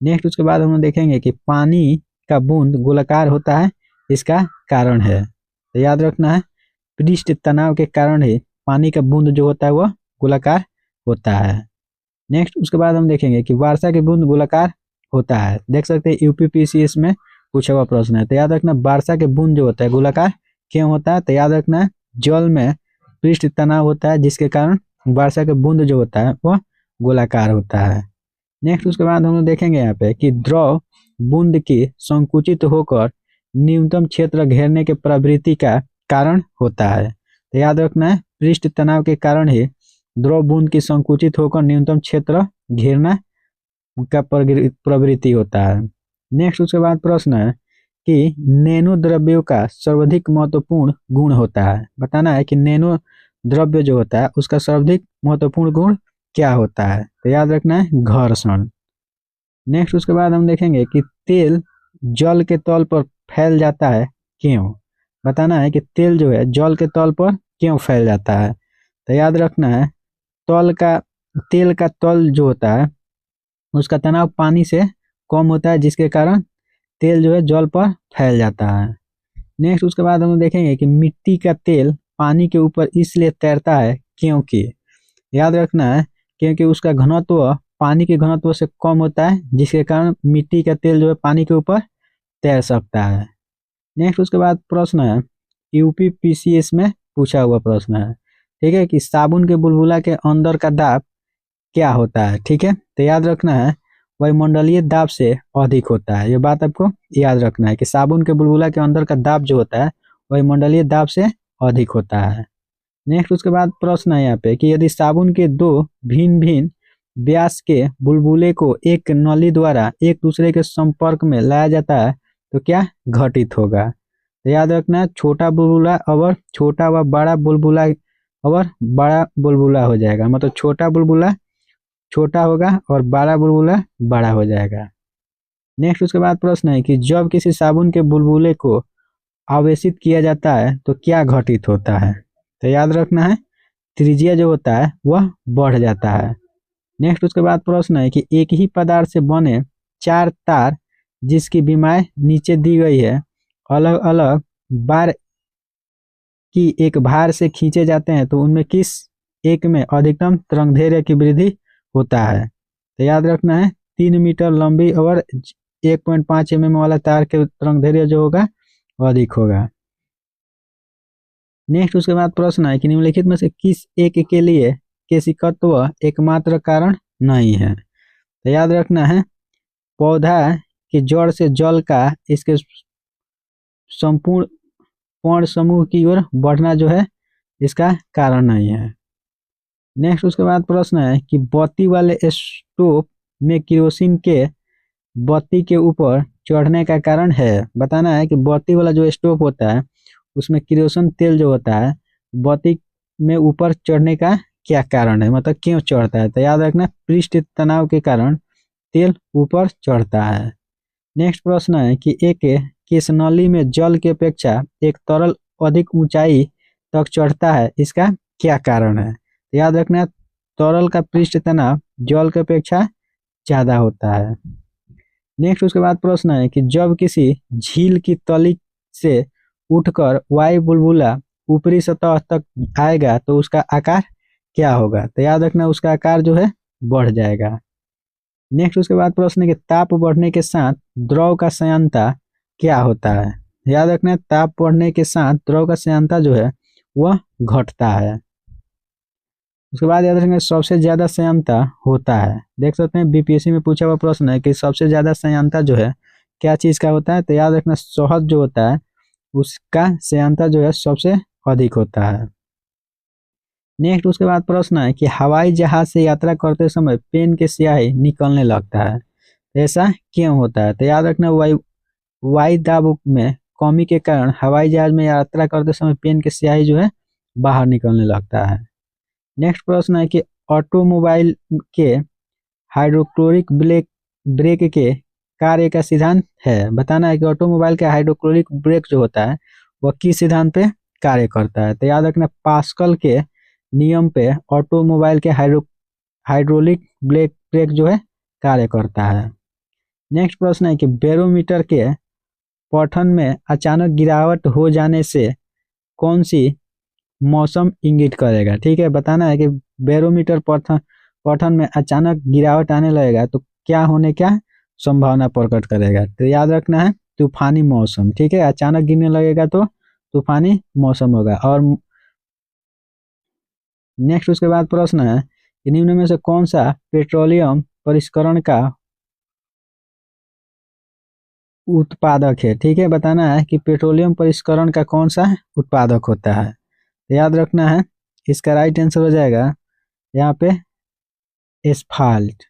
नेक्स्ट उसके बाद हम देखेंगे कि पानी का बूंद गोलाकार होता है, इसका कारण है। तो याद रखना है पृष्ठ तनाव के कारण ही पानी का बूंद जो होता है वह गोलाकार होता है। नेक्स्ट उसके बाद हम देखेंगे कि वर्षा के बूंद गोलाकार होता है। देख सकते हैं यूपीपीसीएस में पूछा हुआ प्रश्न है। तो याद रखना वर्षा के बूंद जो होता है गोलाकार क्यों होता है। तो याद रखना जल में पृष्ठ तनाव होता है जिसके कारण वर्षा के बूंद जो होता है वह गोलाकार होता है। नेक्स्ट उसके बाद हम लोग देखेंगे यहाँ पे कि द्रव बूंद की संकुचित होकर न्यूनतम क्षेत्र घेरने के प्रवृत्ति का कारण होता है। तो याद रखना है पृष्ठ तनाव के कारण ही द्रव बूंद की संकुचित होकर न्यूनतम क्षेत्र घेरना का प्रवृत्ति होता है। नेक्स्ट उसके बाद प्रश्न है कि नैनो द्रव्यों का सर्वाधिक महत्वपूर्ण गुण होता है। बताना है कि नैनो द्रव्य जो होता है उसका सर्वाधिक महत्वपूर्ण गुण क्या होता है। तो याद रखना है घर्षण। नेक्स्ट उसके बाद हम देखेंगे कि तेल जल के तल पर फैल जाता है क्यों। बताना है कि तेल जो है जल के तल पर क्यों फैल जाता है। तो याद रखना है तेल का तल जो होता है उसका तनाव पानी से कम होता है जिसके कारण तेल जो है जल पर फैल जाता है। नेक्स्ट उसके बाद हम देखेंगे कि मिट्टी का तेल पानी के ऊपर इसलिए तैरता है क्योंकि याद रखना है क्योंकि उसका घनत्व पानी के घनत्व से कम होता है जिसके कारण मिट्टी का तेल जो है पानी के ऊपर तैर सकता है। नेक्स्ट उसके बाद प्रश्न है यूपीपीसीएस में पूछा हुआ प्रश्न है, ठीक है, कि साबुन के बुलबुला के अंदर का दाब क्या होता है। ठीक है, तो याद रखना है वायुमंडलीय दाब से अधिक होता है। ये बात आपको याद रखना है कि साबुन के बुलबुला के अंदर का दाब जो होता है वायुमंडलीय दाब से अधिक होता है। नेक्स्ट उसके बाद प्रश्न है यहाँ पे कि यदि साबुन के दो भिन्न भिन्न व्यास के बुलबुले को एक नली द्वारा एक दूसरे के संपर्क में लाया जाता है तो क्या घटित होगा। तो याद रखना छोटा बुलबुला और छोटा व बड़ा बुलबुला और बड़ा बुलबुला हो जाएगा, मतलब छोटा बुलबुला छोटा होगा और बड़ा बुलबुला बड़ा हो जाएगा। नेक्स्ट उसके बाद प्रश्न है कि जब किसी साबुन के बुलबुले को आवेशित किया जाता है तो क्या घटित होता है। तो याद रखना है त्रिज्या जो होता है वह बढ़ जाता है। नेक्स्ट उसके बाद प्रश्न है कि एक ही पदार्थ से बने 4 तार जिसकी विमाएं नीचे दी गई है अलग अलग बार की एक भार से खींचे जाते हैं तो उनमें किस एक में अधिकतम तरंगदैर्घ्य की वृद्धि होता है। तो याद रखना है 3 मीटर लंबी और 1.5 mm वाला तार के तरंगदैर्घ्य जो होगा अधिक होगा। नेक्स्ट उसके बाद प्रश्न है कि निम्नलिखित में से किस एक के लिए केशिकत्व एकमात्र कारण नहीं है। तो याद रखना है पौधा की जड़ से जल का इसके संपूर्ण पर्ण समूह की ओर बढ़ना जो है इसका कारण नहीं है। नेक्स्ट उसके बाद प्रश्न है कि बत्ती वाले स्टोव में केरोसिन के बत्ती के ऊपर चढ़ने का कारण है। बताना है कि बत्ती वाला जो स्टोव होता है उसमें केरोसिन तेल जो होता है बत्ती में ऊपर चढ़ने का क्या कारण है, मतलब क्यों चढ़ता है। तो याद रखना पृष्ठ तनाव के कारण तेल ऊपर चढ़ता है। नेक्स्ट प्रश्न है कि एक किस नली में जल की अपेक्षा एक तरल अधिक ऊंचाई तक चढ़ता है, इसका क्या कारण है। तो याद रखना तरल का पृष्ठ तनाव जल की अपेक्षा ज्यादा होता है। नेक्स्ट उसके बाद प्रश्न है कि जब किसी झील की तली से उठकर वायु बुलबुला ऊपरी सतह तक आएगा तो उसका आकार क्या होगा। तो याद रखना उसका आकार जो है बढ़ जाएगा। नेक्स्ट उसके बाद प्रश्न है कि ताप बढ़ने के साथ द्रव का श्यानता क्या होता है। याद रखना ताप बढ़ने के साथ द्रव का श्यानता जो है वह घटता है। उसके बाद याद रखना सबसे ज्यादा श्यानता होता है, देख सकते हैं बीपीएससी में पूछा हुआ प्रश्न है कि सबसे ज्यादा श्यानता जो है क्या चीज का होता है। तो याद रखना शहद जो होता है उसका श्यानता जो है सबसे अधिक होता है। नेक्स्ट उसके बाद प्रश्न है कि हवाई जहाज से यात्रा करते समय पेन के स्याही निकलने लगता है, ऐसा क्यों होता है। तो याद रखना वायु दाब में कमी के कारण हवाई जहाज में यात्रा करते समय पेन के स्याही जो है बाहर निकलने लगता है। नेक्स्ट प्रश्न है कि ऑटोमोबाइल के हाइड्रोक्लोरिक ब्रेक के कार्य का सिद्धांत है। बताना है कि ऑटोमोबाइल का हाइड्रोक्लोरिक ब्रेक जो होता है वह किस सिद्धांत पे कार्य करता है। तो याद रखना पास्कल के नियम पे ऑटोमोबाइल के हाइड्रोलिक ब्रेक जो है कार्य करता है। नेक्स्ट प्रश्न है कि बैरोमीटर के पठन में अचानक गिरावट हो जाने से कौन सी मौसम इंगित करेगा। ठीक है, बताना है कि बैरोमीटर पठन में अचानक गिरावट आने लगेगा तो क्या होने क्या संभावना प्रकट करेगा। तो याद रखना है तूफानी मौसम। ठीक है, अचानक गिरने लगेगा तो तूफानी मौसम होगा। और नेक्स्ट उसके बाद प्रश्न है कि निम्न में से कौन सा पेट्रोलियम परिष्करण का उत्पादक है। ठीक है, बताना है कि पेट्रोलियम परिष्करण का कौन सा उत्पादक होता है। तो याद रखना है इसका राइट आंसर हो जाएगा यहाँ पे एस्फाल्ट।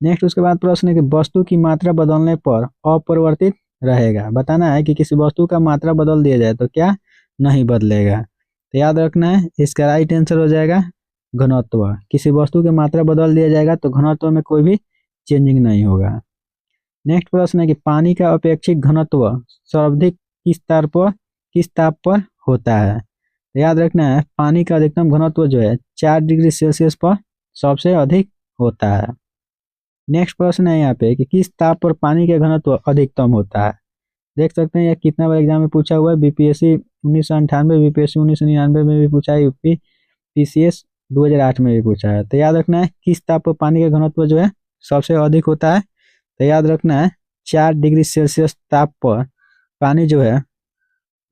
नेक्स्ट उसके बाद प्रश्न है कि वस्तु की मात्रा बदलने पर अपरिवर्तित रहेगा। बताना है कि किसी वस्तु का मात्रा बदल दिया जाए तो क्या नहीं बदलेगा। तो याद रखना है इसका राइट आंसर हो जाएगा घनत्व। किसी वस्तु की मात्रा बदल दिया जाएगा तो घनत्व में कोई भी चेंजिंग नहीं होगा। नेक्स्ट प्रश्न है कि पानी का अपेक्षित घनत्व सर्वाधिक किस ताप पर होता है। तो याद रखना है पानी का अधिकतम घनत्व जो है 4 डिग्री सेल्सियस पर सबसे अधिक होता है। नेक्स्ट प्रश्न है यहाँ पे कि किस ताप पर पानी का घनत्व अधिकतम होता है। देख सकते हैं यह कितना बार एग्जाम में पूछा हुआ है। बीपीएससी 1998, बीपीएससी 1999 में भी पूछा है, यूपी पीसीएस 2008 में भी पूछा है। तो याद रखना है किस ताप पर पानी का घनत्व जो है सबसे अधिक होता है। तो याद रखना है 4 डिग्री सेल्सियस ताप पर पानी जो है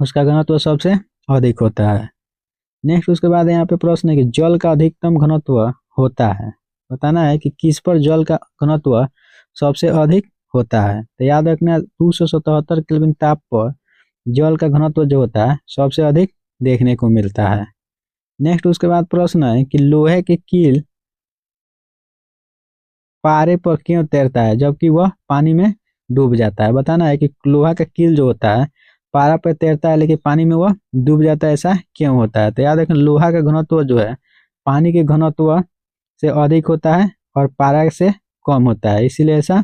उसका घनत्व सबसे अधिक होता है। नेक्स्ट उसके बाद यहाँ पे प्रश्न है कि जल का अधिकतम घनत्व होता है। बताना है कि किस पर जल का घनत्व सबसे अधिक होता है। तो याद रखना 277 केल्विन ताप पर जल का घनत्व जो होता है सबसे अधिक देखने को मिलता है। नेक्स्ट उसके बाद प्रश्न है कि लोहे की कील पारे पर क्यों तैरता है जबकि वह पानी में डूब जाता है। बताना है कि लोहा का कील जो होता है पारा पर तैरता है लेकिन पानी में वह डूब जाता है, ऐसा क्यों होता है। तो याद रखें लोहा का घनत्व जो है पानी के घनत्व से अधिक होता है और पारा से कम होता है, इसीलिए ऐसा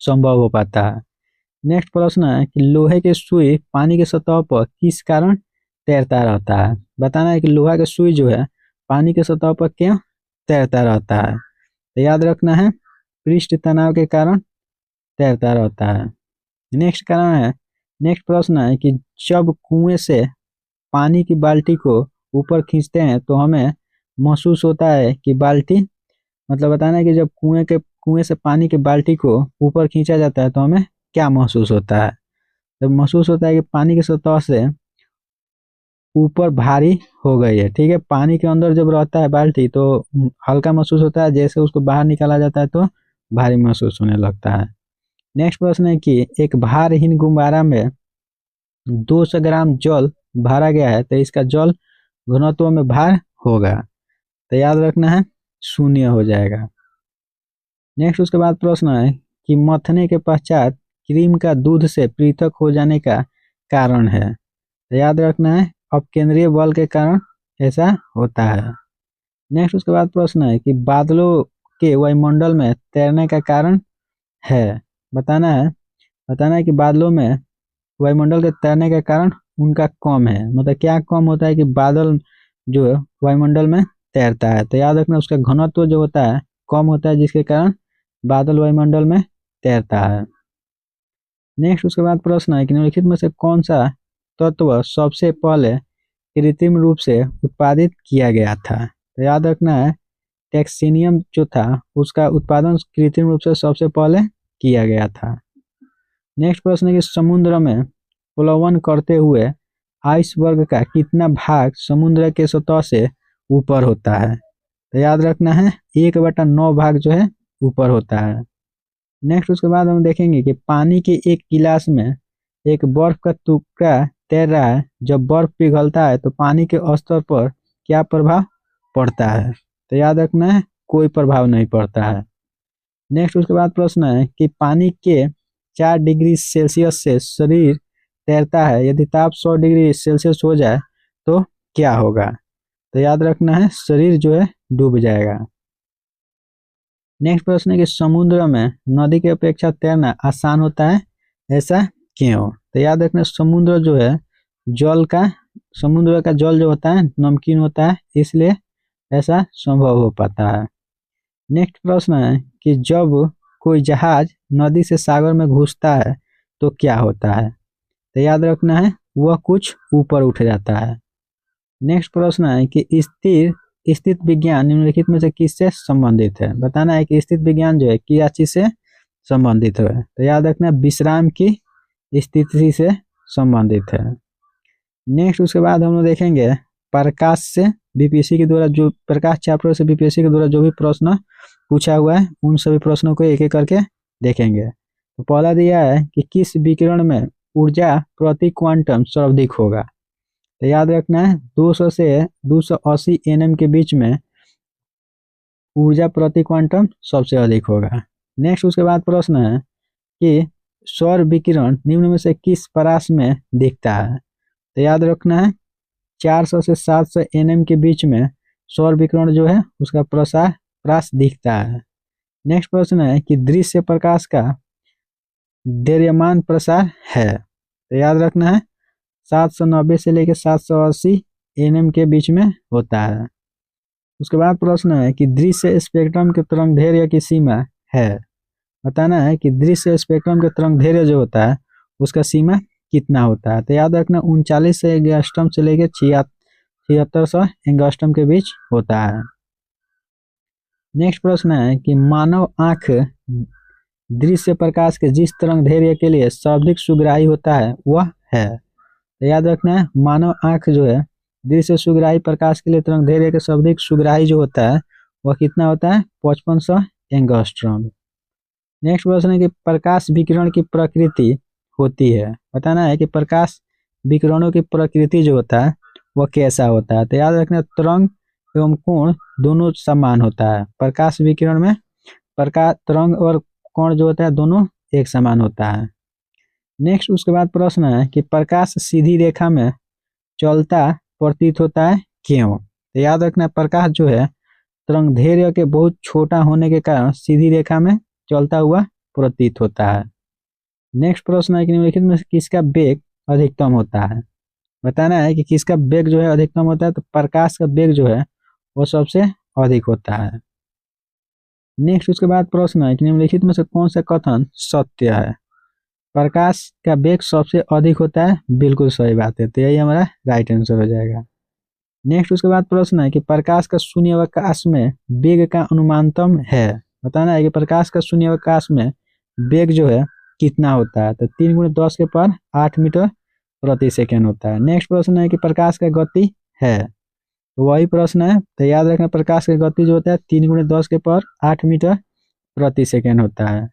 संभव हो पाता है। नेक्स्ट प्रश्न है कि लोहे के सुई पानी के सतह पर किस कारण तैरता रहता है। बताना है कि लोहा का सुई जो है पानी के सतह पर क्यों तैरता रहता है। तो याद रखना है पृष्ठ तनाव के कारण तैरता रहता है। नेक्स्ट कारण है नेक्स्ट प्रश्न है कि जब कुएं से पानी की बाल्टी को ऊपर खींचते हैं तो हमें महसूस होता है कि बाल्टी, मतलब बताना है कि जब कुएं से पानी की बाल्टी को ऊपर खींचा जाता है तो हमें क्या महसूस होता है। जब महसूस होता है कि पानी की सतह से ऊपर भारी हो गई है। ठीक है, पानी के अंदर जब रहता है बाल्टी तो हल्का महसूस होता है, जैसे उसको बाहर निकाला जाता है तो भारी महसूस होने लगता है। नेक्स्ट प्रश्न है कि एक भारहीन गुब्बारा में 200 ग्राम जल भरा गया है तो इसका जल घनत्व में भार होगा, तो याद रखना है 0 हो जाएगा। नेक्स्ट उसके बाद प्रश्न है कि मथने के पश्चात क्रीम का दूध से पृथक हो जाने का कारण है, तो याद रखना है अपकेंद्रीय बल के कारण ऐसा होता है। नेक्स्ट उसके बाद प्रश्न है कि बादलों के वायुमंडल में तैरने का कारण है, बताना है कि बादलों में वायुमंडल के तैरने का कारण उनका कम है, मतलब क्या कम होता है कि बादल जो है वायुमंडल में तैरता है, तो याद रखना उसका घनत्व जो होता है कम होता है जिसके कारण बादल वायुमंडल में तैरता है। नेक्स्ट उसके बाद प्रश्न है कि निम्नलिखित में से कौन सा तत्व सबसे पहले कृत्रिम रूप से उत्पादित किया गया था, तो याद रखना है टेक्सीनियम जो था उसका उत्पादन कृत्रिम रूप से सबसे पहले किया गया था। नेक्स्ट प्रश्न है कि समुद्र में प्लवन करते हुए आइसबर्ग का कितना भाग समुद्र के सतह से ऊपर होता है, तो याद रखना है 1/9 भाग जो है ऊपर होता है। नेक्स्ट उसके बाद हम देखेंगे कि पानी के एक गिलास में एक बर्फ का टुकड़ा तैर रहा है, जब बर्फ पिघलता है तो पानी के स्तर पर क्या प्रभाव पड़ता है, तो याद रखना है कोई प्रभाव नहीं पड़ता है। नेक्स्ट उसके बाद प्रश्न है कि पानी के 4 डिग्री सेल्सियस से शरीर तैरता है, यदि ताप 100 डिग्री सेल्सियस हो जाए तो क्या होगा, तो याद रखना है शरीर जो है डूब जाएगा। नेक्स्ट प्रश्न है कि समुद्र में नदी की अपेक्षा तैरना आसान होता है, ऐसा क्यों, तो याद रखना समुद्र का जल जो होता है नमकीन होता है, इसलिए ऐसा संभव हो पाता है। नेक्स्ट प्रश्न है कि जब कोई जहाज नदी से सागर में घुसता है तो क्या होता है, तो याद रखना है वह कुछ ऊपर उठ जाता है। नेक्स्ट प्रश्न है कि स्थित विज्ञान निम्नलिखित में से किससे संबंधित है, बताना है कि स्थित विज्ञान जो है क्या चीज से संबंधित है, तो याद रखना विश्राम की स्थिति से संबंधित है। नेक्स्ट उसके बाद हम लोग देखेंगे प्रकाश से बीपीएससी के द्वारा जो प्रकाश चैप्टर से बीपीएससी के द्वारा जो भी प्रश्न पूछा हुआ है उन सभी प्रश्नों को एक एक करके देखेंगे। तो पहला दिया है कि किस विकिरण में ऊर्जा प्रति क्वांटम सर्वाधिक होगा, तो याद रखना है 200 से 280 nm के बीच में ऊर्जा प्रति क्वांटम सबसे अधिक होगा। नेक्स्ट उसके बाद प्रश्न है कि सौर विकिरण निम्न में से किस परास में दिखता है, तो याद रखना है 400 से 700 nm के बीच में सौर विकिरण जो है उसका परास दिखता है। नेक्स्ट प्रश्न है कि दृश्य प्रकाश का द्रव्यमान प्रसार है, तो याद रखना है 790 से लेकर 780 nm के बीच में होता है। उसके बाद प्रश्न है कि दृश्य स्पेक्ट्रम के तरंगदैर्घ्य की सीमा है, बताना है कि दृश्य स्पेक्ट्रम के तरंगदैर्घ्य जो होता है उसका सीमा कितना होता है, तो याद रखना 39 एंगस्ट्रॉम से लेकर 7600 एंगस्ट्रॉम के बीच होता है। नेक्स्ट प्रश्न है कि मानव आंख दृश्य प्रकाश के जिस तरंगदैर्घ्य के लिए सर्वाधिक सुग्राही होता है वह है, तो याद रखना है मानव आंख जो है दृश्य सुग्राही प्रकाश के लिए तरंगदैर्घ्य के सर्वाधिक सुग्राही जो होता है वह कितना होता है 5500 एंगस्ट्रॉम। नेक्स्ट प्रश्न है कि प्रकाश विकिरण की प्रकृति होती है, बताना है कि प्रकाश विकिरणों की प्रकृति जो होता है वह कैसा होता है, तो याद रखना तरंग एवं कोण दोनों समान होता है। प्रकाश विकिरण में प्रकाश तरंग और कोण जो होता है दोनों एक समान होता है। नेक्स्ट उसके बाद प्रश्न है कि प्रकाश सीधी रेखा में चलता प्रतीत होता है क्यों, तो याद रखना प्रकाश जो है तरंगदैर्घ्य के बहुत छोटा होने के कारण सीधी रेखा में चलता हुआ प्रतीत होता है। नेक्स्ट प्रश्न है कि निम्नलिखित में किसका वेग अधिकतम होता है, बताना है कि किसका वेग जो है अधिकतम होता है, तो प्रकाश का वेग जो है वो सबसे अधिक होता है। नेक्स्ट उसके बाद प्रश्न है कि निम्नलिखित में से कौन सा कथन सत्य है, प्रकाश का वेग सबसे अधिक होता है, बिल्कुल सही बात है, तो यही हमारा राइट आंसर हो जाएगा। नेक्स्ट उसके बाद प्रश्न है कि प्रकाश का शून्यावकाश में वेग का अनुमानतम है, बताना है कि प्रकाश का शून्यावकाश में वेग जो है कितना होता है, तो 3×10⁸ मीटर प्रति सेकेंड होता है। नेक्स्ट प्रश्न है कि प्रकाश का गति है, तो वही प्रश्न है, तो याद रखना प्रकाश की गति जो होता है 3×10⁸ मीटर प्रति सेकेंड होता है।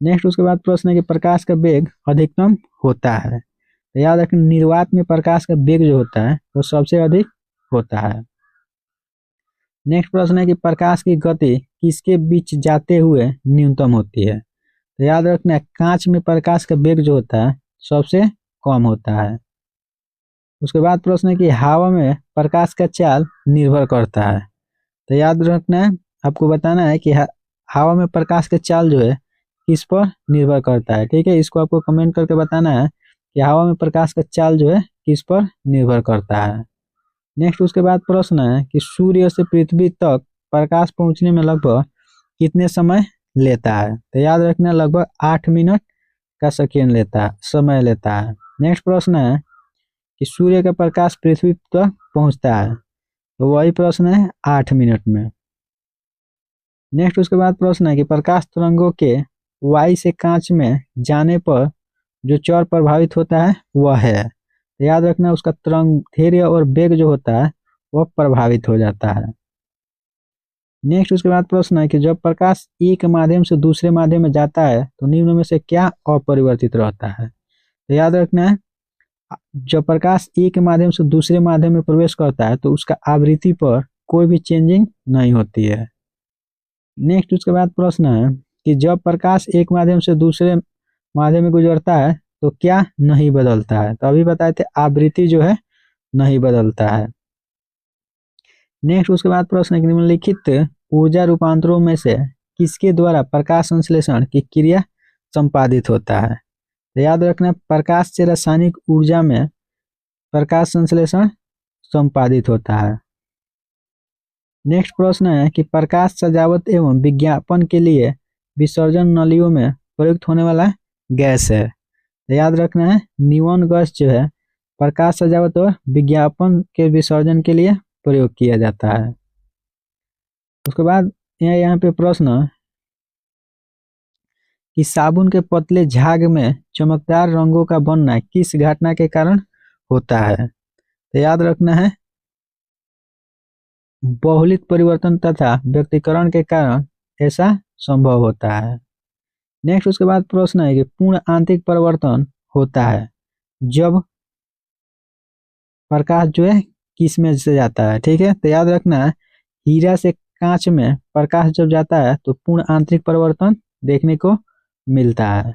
नेक्स्ट उसके बाद प्रश्न है कि प्रकाश का वेग अधिकतम होता है, तो तो याद रखें निर्वात में प्रकाश का वेग जो होता है वो सबसे अधिक होता है। नेक्स्ट प्रश्न है कि प्रकाश की गति किसके बीच जाते हुए न्यूनतम होती है। तो याद रखना कांच में प्रकाश का वेग जो होता है सबसे कम होता है। उसके बाद प्रश्न है कि हवा में प्रकाश का चाल निर्भर करता है। तो याद रखना है आपको बताना है कि हवा में प्रकाश का चाल जो है किस पर निर्भर करता है। ठीक है, इसको आपको कमेंट करके बताना है कि हवा में प्रकाश का चाल जो है किस पर निर्भर करता है। नेक्स्ट उसके बाद प्रश्न है कि सूर्य से पृथ्वी तक प्रकाश पहुंचने में लगभग कितने समय लेता है। तो याद रखना लगभग 8 मिनट का सेकेंड समय लेता है। नेक्स्ट प्रश्न है कि सूर्य का प्रकाश पृथ्वी तक पहुंचता है, तो वही प्रश्न है 8 मिनट में। नेक्स्ट उसके बाद प्रश्न है कि प्रकाश तरंगों के वाई से कांच में जाने पर जो चौर प्रभावित होता है वह है। तो याद रखना उसका तरंग धैर्य और वेग जो होता है वह प्रभावित हो जाता है। नेक्स्ट उसके बाद प्रश्न है कि जब प्रकाश एक माध्यम से दूसरे माध्यम में जाता है तो निम्न में से क्या अपरिवर्तित रहता है। तो याद रखना है जब प्रकाश एक माध्यम से दूसरे माध्यम में प्रवेश करता है तो उसका आवृत्ति पर कोई भी चेंजिंग नहीं होती है। नेक्स्ट उसके बाद प्रश्न है कि जब प्रकाश एक माध्यम से दूसरे माध्यम में गुजरता है तो क्या नहीं बदलता है। तो अभी बताए थे आवृत्ति जो है नहीं बदलता है। नेक्स्ट उसके बाद प्रश्न है कि निम्नलिखित ऊर्जा रूपांतरों में से किसके द्वारा प्रकाश संश्लेषण की क्रिया संपादित होता है। तो याद रखना प्रकाश से रासायनिक ऊर्जा में प्रकाश संश्लेषण संपादित होता है। नेक्स्ट प्रश्न है कि प्रकाश सजावट एवं विज्ञापन के लिए विसर्जन नलियों में प्रयुक्त होने वाला गैस है। तो याद रखना है नियॉन गैस जो है प्रकाश सजावट और विज्ञापन के विसर्जन के लिए प्रयोग किया जाता है। उसके बाद यहाँ पे प्रश्न कि साबुन के पतले झाग में चमकदार रंगों का बनना किस घटना के कारण होता है। तो याद रखना है बहुलिक परिवर्तन तथा व्यक्तिकरण के कारण ऐसा संभव होता है। नेक्स्ट उसके बाद प्रश्न है कि पूर्ण आंतरिक परिवर्तन होता है जब प्रकाश जो है किस में से जाता है। ठीक है, तो याद रखना है हीरा से कांच में प्रकाश जब जाता है तो पूर्ण आंतरिक परिवर्तन देखने को मिलता है।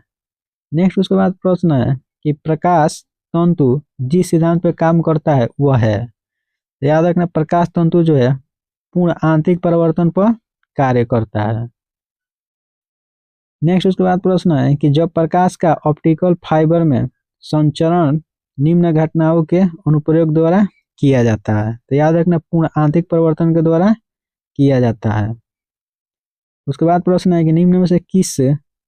नेक्स्ट उसके बाद प्रश्न है कि प्रकाश तंतु जिस सिद्धांत पर काम करता है वह है। तो याद रखना प्रकाश तंतु जो है पूर्ण आंतरिक परिवर्तन पर कार्य करता है। नेक्स्ट उसके बाद प्रश्न है कि जब प्रकाश का ऑप्टिकल फाइबर में संचरण निम्न घटनाओं के अनुप्रयोग द्वारा किया जाता है। तो याद रखना पूर्ण आंतरिक परिवर्तन के द्वारा किया जाता है। उसके बाद प्रश्न है कि निम्न में से किस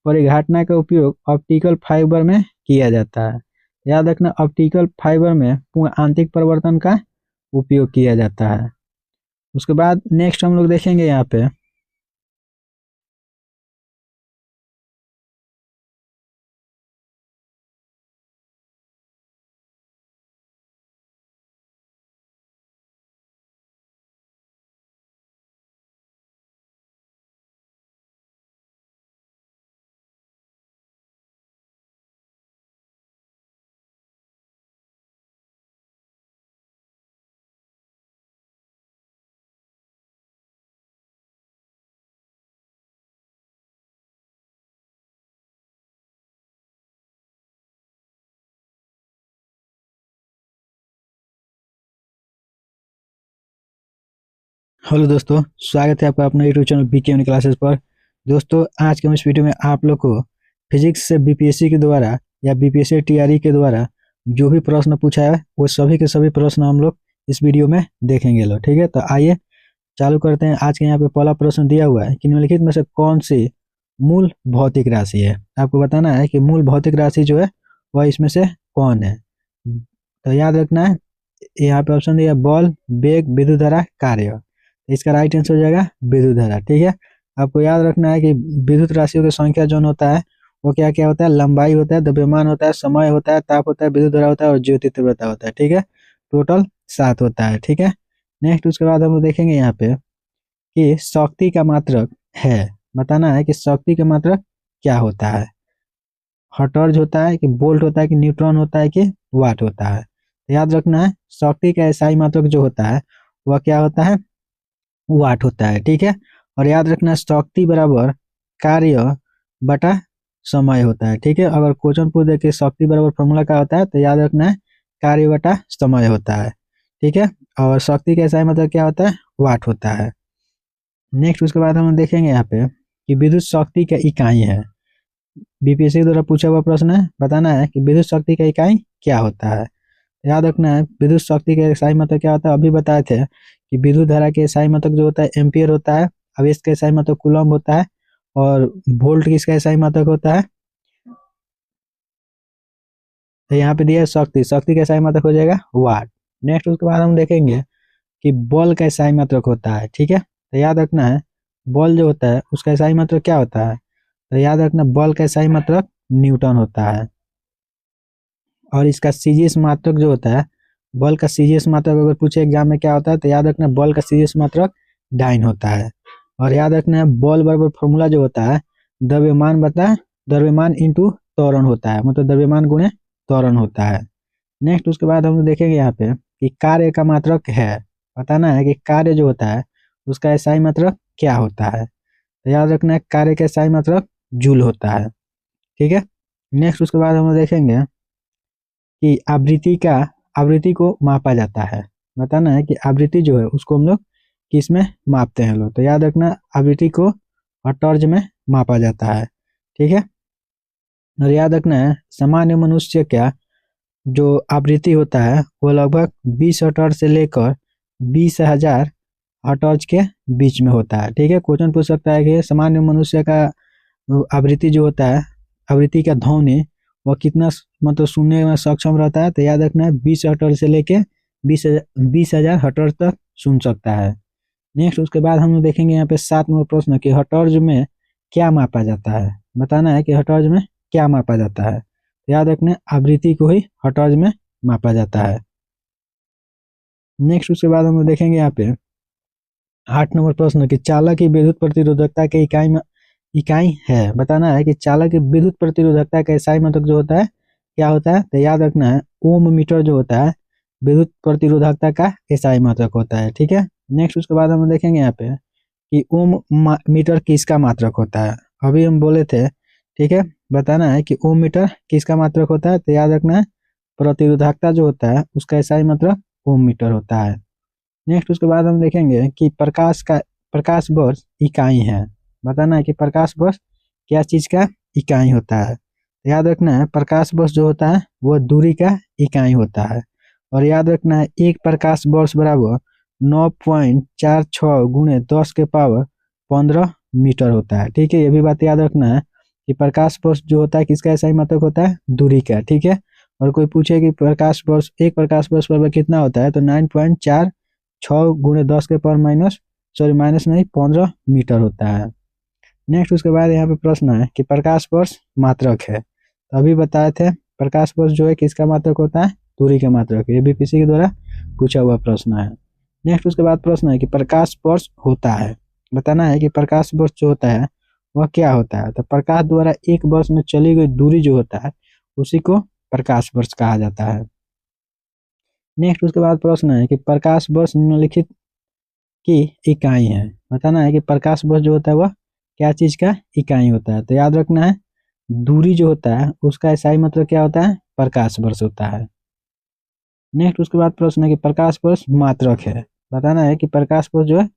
परिघटना का उपयोग ऑप्टिकल फाइबर में किया जाता है। याद रखना ऑप्टिकल फाइबर में पूर्ण आंतरिक परिवर्तन का उपयोग किया जाता है। उसके बाद नेक्स्ट हम लोग देखेंगे यहाँ पे हेलो दोस्तों, स्वागत है आपका अपने यूट्यूब चैनल बीके क्लासेस पर। दोस्तों आज के हम इस वीडियो में आप लोग को फिजिक्स से बीपीएससी के द्वारा या बीपीएससी टीआरई के द्वारा जो भी प्रश्न पूछा है वो सभी के सभी प्रश्न हम लोग इस वीडियो में देखेंगे। लो ठीक है, तो आइए चालू करते हैं। आज के यहाँ पे पहला प्रश्न दिया हुआ है कि निम्नलिखित में से कौन सी मूल भौतिक राशि है। आपको बताना है कि मूल भौतिक राशि जो है वह इसमें से कौन है। तो याद रखना है यहाँ पे ऑप्शन दिया बल, वेग, विद्युत धारा, कार्य। इसका राइट आंसर हो जाएगा विद्युत धारा। ठीक है, आपको याद रखना है कि विद्युत राशियों की संख्या जो होता है वो क्या क्या होता है, लंबाई होता है, द्रव्यमान होता है, समय होता है, ताप होता है, विद्युत धारा होता है और ज्योति तीव्रता होता है। ठीक है, टोटल 7 होता है। ठीक है, नेक्स्ट उसके बाद हम लोग देखेंगे यहाँ पे कि शक्ति का मात्रक है। बताना है कि शक्ति का मात्रक क्या होता है। हर्ट्ज होता है कि वोल्ट होता है कि न्यूट्रॉन होता है कि वाट होता है। तो याद रखना है शक्ति का एसआई मात्रक जो होता है वह क्या होता है, वाट होता है। ठीक है, और याद रखना शक्ति बराबर कार्य बटा समय होता है। ठीक है, अगर क्वेश्चन पूछ दे कि शक्ति बराबर फॉर्मूला क्या होता है तो याद रखना है कार्य बटा समय होता है। ठीक है, और शक्ति का एसआई मतलब क्या होता है, वाट होता है। नेक्स्ट उसके बाद हम देखेंगे यहाँ पे कि विद्युत शक्ति का इकाई है। बीपीएससी द्वारा पूछा हुआ प्रश्न है, बताना है कि विद्युत शक्ति का इकाई क्या होता है। याद रखना है विद्युत शक्ति का एसआई मतलब क्या होता है, अभी बताए थे कि विद्युत धारा के एसआई मतलब जो होता है एम्पियर होता है, आवेश का एसआई मतलब कूलम्ब होता है, और वोल्ट किसका एसआई मतलब होता है, तो यहाँ पे दिया है शक्ति, शक्ति का एसआई मतलब हो जाएगा वाट। नेक्स्ट उसके बाद हम देखेंगे कि बल का एसआई मात्रक होता है। ठीक है, तो याद रखना है बल जो होता है उसका एसआई मात्रक क्या होता है, तो याद रखना बल का एसआई मात्रक न्यूटन होता है। और इसका सीजीएस मात्रक जो होता है, बल का सीजीएस मात्रक अगर पूछे एग्जाम में क्या होता है तो याद रखना बल का सीजीएस मात्रक डाइन होता है। और याद रखना है बल बराबर फॉर्मूला जो होता है द्रव्यमान बता द्रव्यमान इंटू त्वरण होता है, मतलब द्रव्यमान गुणे त्वरण होता है। नेक्स्ट उसके बाद हम देखेंगे यहाँ पे कि कार्य का मात्रक है, बताना है कि कार्य जो होता है उसका एसआई मात्रक क्या होता है, तो याद रखना है कार्य का एसआई मात्रक जूल होता है। ठीक है, नेक्स्ट उसके बाद हम देखेंगे कि आवृत्ति को मापा जाता है, बताना है कि आवृत्ति जो है उसको हम लोग किस में मापते हैं लोग, तो याद रखना आवृत्ति को हर्ट्ज में मापा जाता है। ठीक है, और याद रखना है सामान्य मनुष्य का जो आवृत्ति होता है वो लगभग 20 हर्ट्ज से लेकर 20,000 हर्ट्ज के बीच में होता है। ठीक है, क्वेश्चन पूछ सकता है कि सामान्य मनुष्य का आवृत्ति जो होता है, आवृत्ति का ध्वनि वह कितना मतलब सुनने में सक्षम रहता है, तो याद रखना है 20 हर्ट्ज से लेके 20,000 हर्ट्ज तक सुन सकता है। नेक्स्ट उसके बाद हम देखेंगे यहाँ पे 7 नंबर प्रश्न कि हर्ट्ज में क्या मापा जाता है, बताना है कि हर्ट्ज में क्या मापा जाता है, तो याद रखना आवृत्ति को ही हर्ट्ज में मापा जाता है। नेक्स्ट उसके बाद हम देखेंगे यहाँ पे 8 नंबर प्रश्न कि चालक की विद्युत प्रतिरोधकता के इकाई है, बताना है कि चालक की विद्युत प्रतिरोधकता का एसआई मात्रक जो होता है क्या होता है, तो याद रखना है ओम मीटर जो होता है विद्युत प्रतिरोधकता का एसआई मात्रक होता है। ठीक है, नेक्स्ट उसके बाद हम देखेंगे यहाँ पे कि ओम मीटर किसका मात्रक होता है, अभी हम बोले थे। ठीक है, बताना है कि ओम मीटर किसका मात्रक होता है, तो याद रखना है प्रतिरोधकता जो होता है उसका एसआई मात्रक ओम मीटर होता है। नेक्स्ट उसके बाद हम देखेंगे कि प्रकाश वर्ष इकाई है, बताना है कि प्रकाश वर्ष क्या चीज का इकाई होता है, याद रखना है प्रकाश वर्ष जो होता है वो दूरी का इकाई होता है। और याद रखना है एक प्रकाश वर्ष बराबर 9.46 गुणे 10 के पावर 15 मीटर होता है। ठीक है, ये भी बात याद रखना है कि प्रकाश वर्ष जो होता है किसका एसआई मात्रक होता है, दूरी का। ठीक है, और कोई पूछे कि एक प्रकाश वर्ष बराबर कितना होता है तो 9.46 गुणे 10 के पावर माइनस नहीं 15 मीटर होता है। नेक्स्ट उसके बाद यहाँ पे प्रश्न है कि प्रकाश वर्ष मात्रक है, तो अभी बताए थे प्रकाश वर्ष जो है किसका मात्रक होता है, दूरी का मात्रक। ये भी किसी के द्वारा पूछा हुआ प्रश्न है। नेक्स्ट उसके बाद प्रश्न है कि प्रकाश वर्ष होता है, बताना है कि प्रकाश वर्ष जो होता है वह क्या होता है, तो प्रकाश द्वारा एक वर्ष में चली गई दूरी जो होता है उसी को प्रकाश वर्ष कहा जाता है। नेक्स्ट उसके बाद प्रश्न है कि प्रकाश वर्ष निम्नलिखित की इकाई है, बताना है कि प्रकाश वर्ष जो होता है वह क्या चीज का इकाई होता है, तो याद रखना है दूरी जो होता है उसका एसआई मतलब क्या होता है, प्रकाश वर्ष होता है। नेक्स्ट उसके बाद प्रश्न है कि प्रकाश वर्ष मात्रक है, बताना है कि प्रकाश वर्ष जो है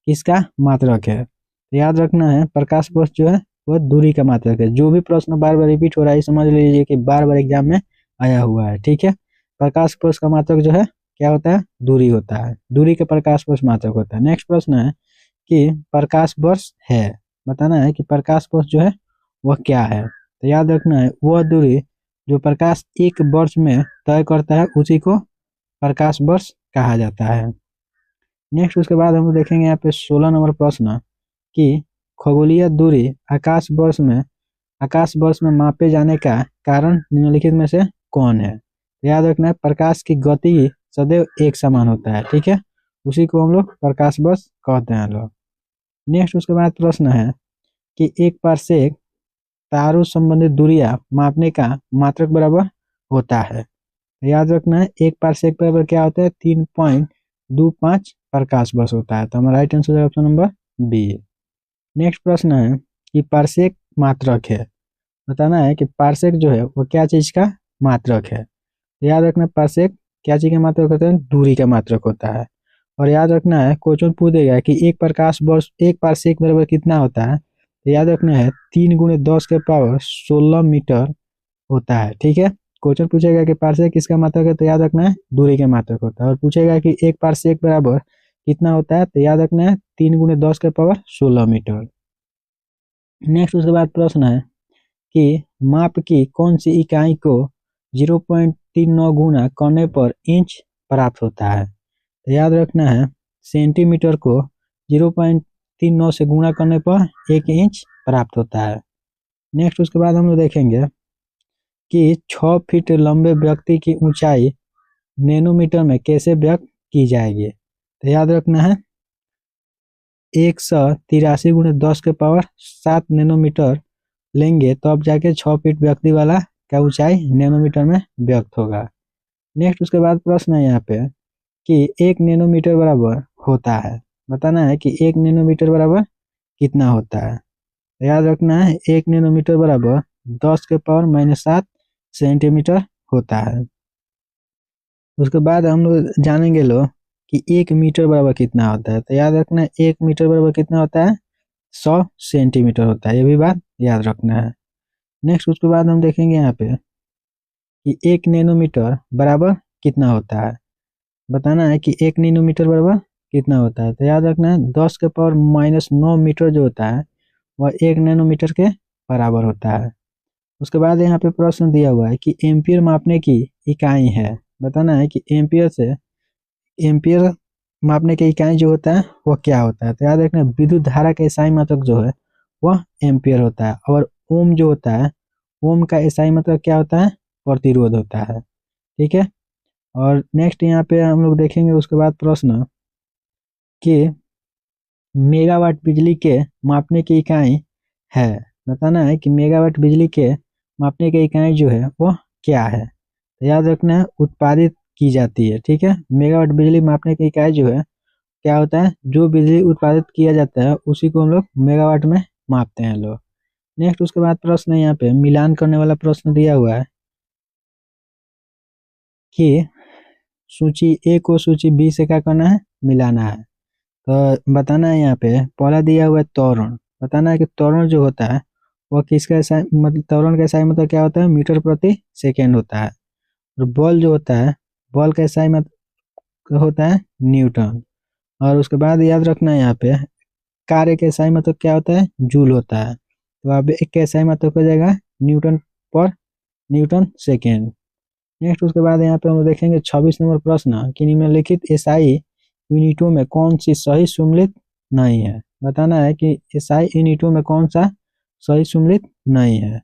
किसका मात्रक है, तो याद रखना है प्रकाश वर्ष जो है वह दूरी का मात्रक है। जो भी प्रश्न बार बार रिपीट हो रहा है समझ लीजिए कि बार बार एग्जाम में आया हुआ है। ठीक है, प्रकाश वर्ष का मात्रक जो है क्या होता है, दूरी होता है, दूरी का प्रकाश वर्ष मात्रक होता है। नेक्स्ट प्रश्न है कि प्रकाश वर्ष है, बताना है कि प्रकाश वर्ष जो है वह क्या है, तो याद रखना है वह दूरी जो प्रकाश एक वर्ष में तय करता है उसी को प्रकाश वर्ष कहा जाता है। नेक्स्ट उसके बाद हम देखेंगे यहाँ पे 16 नंबर प्रश्न कि खगोलीय दूरी आकाश वर्ष में मापे जाने का कारण निम्नलिखित में से कौन है, याद रखना है प्रकाश की गति सदैव एक समान होता है। ठीक है, उसी को हम लोग प्रकाश वर्ष कहते हैं लोग। नेक्स्ट उसके बाद प्रश्न है कि एक पारसेक तारों संबंधित दूरियां मापने का मात्रक बराबर होता है, याद रखना है 1 पारसेक बराबर क्या होता है 3.25 प्रकाश वर्ष होता है। तो हमारा right answer option number B. Next प्रश्न है कि पारसेक मात्रक है। बताना है कि पारसेक जो है वो क्या चीज का मात्रक है। याद रखना पारसेक क्या चीज का मात्रक होता है, दूरी का मात्रक होता है। और याद रखना है क्वेश्चन पूछेगा कि एक प्रकाश वर्ष 1 पारसेक बराबर कितना होता है। तो याद रखना है 3 × 10⁻16 मीटर होता है। ठीक है, क्वेश्चन पूछेगा कि पारसेक किसका मात्रक है, तो याद रखना है दूरी का मात्रक होता है। और पूछेगा कि 1 पारसेक बराबर कितना होता है, तो याद रखना है 3 × 10⁻16 मीटर। नेक्स्ट उसके बाद प्रश्न है कि माप की कौन सी इकाई को 0.39 गुना करने पर इंच प्राप्त होता है। तो याद रखना है सेंटीमीटर को 0.39 से गुणा करने पर 1 इंच प्राप्त होता है। नेक्स्ट उसके बाद हम लोग देखेंगे कि 6 फीट लंबे व्यक्ति की ऊंचाई नैनोमीटर में कैसे व्यक्त की जाएगी। तो याद रखना है 183 × 10⁻7 नैनोमीटर लेंगे तो अब जाके 6 फीट व्यक्ति वाला का ऊंचाई नैनोमीटर में व्यक्त होगा। नेक्स्ट उसके बाद प्रश्न है यहाँ पे कि 1 नैनोमीटर बराबर होता है। बताना है कि 1 नैनोमीटर बराबर कितना होता है। याद रखना है 1 नैनोमीटर बराबर 10⁻⁻7 सेंटीमीटर होता है। उसके बाद हम लोग जानेंगे लोग कि 1 मीटर बराबर कितना होता है। तो याद रखना है 1 मीटर बराबर कितना होता है 100 सेंटीमीटर होता है। ये भी बात याद रखना है। नेक्स्ट उसके बाद हम देखेंगे यहाँ पे कि 1 नैनोमीटर बराबर कितना होता है। बताना है कि 1 नैनोमीटर बराबर कितना होता है। तो याद रखना है 10⁻⁻9 मीटर जो होता है वह 1 नैनोमीटर के बराबर होता है। उसके बाद यहाँ पे प्रश्न दिया हुआ है कि एम्पियर मापने की इकाई है। बताना है कि एम्पियर मापने की इकाई जो होता है वह क्या होता है। तो याद रखना विद्युत धारा का एसआई मात्रक जो है वह एम्पियर होता है। और ओम जो होता है, ओम का एसआई मात्रक क्या होता है, प्रतिरोध होता है। ठीक है, और नेक्स्ट यहाँ पे हम लोग देखेंगे उसके बाद प्रश्न कि मेगावाट बिजली के मापने की इकाई है। बताना है कि मेगावाट बिजली के मापने की इकाई जो है वह क्या है। तो याद रखना है उत्पादित की जाती है। ठीक है, मेगावाट बिजली मापने की इकाई जो है क्या होता है, जो बिजली उत्पादित किया जाता है उसी को हम लोग मेगावाट में मापते हैं लोग। नेक्स्ट उसके बाद प्रश्न है यहाँ पे मिलान करने वाला प्रश्न दिया हुआ है कि सूची ए को सूची बी से क्या करना है, मिलाना है। तो बताना है यहाँ पे पहला दिया हुआ है त्वरण। बताना है कि त्वरण जो होता है वह किसका मतलब त्वरण का इकाई मतलब क्या होता है, मीटर प्रति सेकेंड होता है। और बल जो होता है, बल का इकाई मतलब होता है न्यूटन। और उसके बाद याद रखना है यहाँ पे कार्य का इकाई मतलब क्या होता है, जूल होता है। तो अब एक का इकाई मतलब हो जाएगा न्यूटन पर न्यूटन सेकेंड। नेक्स्ट उसके बाद यहाँ पे हम देखेंगे 26 नंबर प्रश्न कि निम्नलिखित एसआई यूनिटों में कौन सी सही सम्मिलित नहीं है। बताना है कि एसआई यूनिटों में कौन सा सही सम्मिलित नहीं है।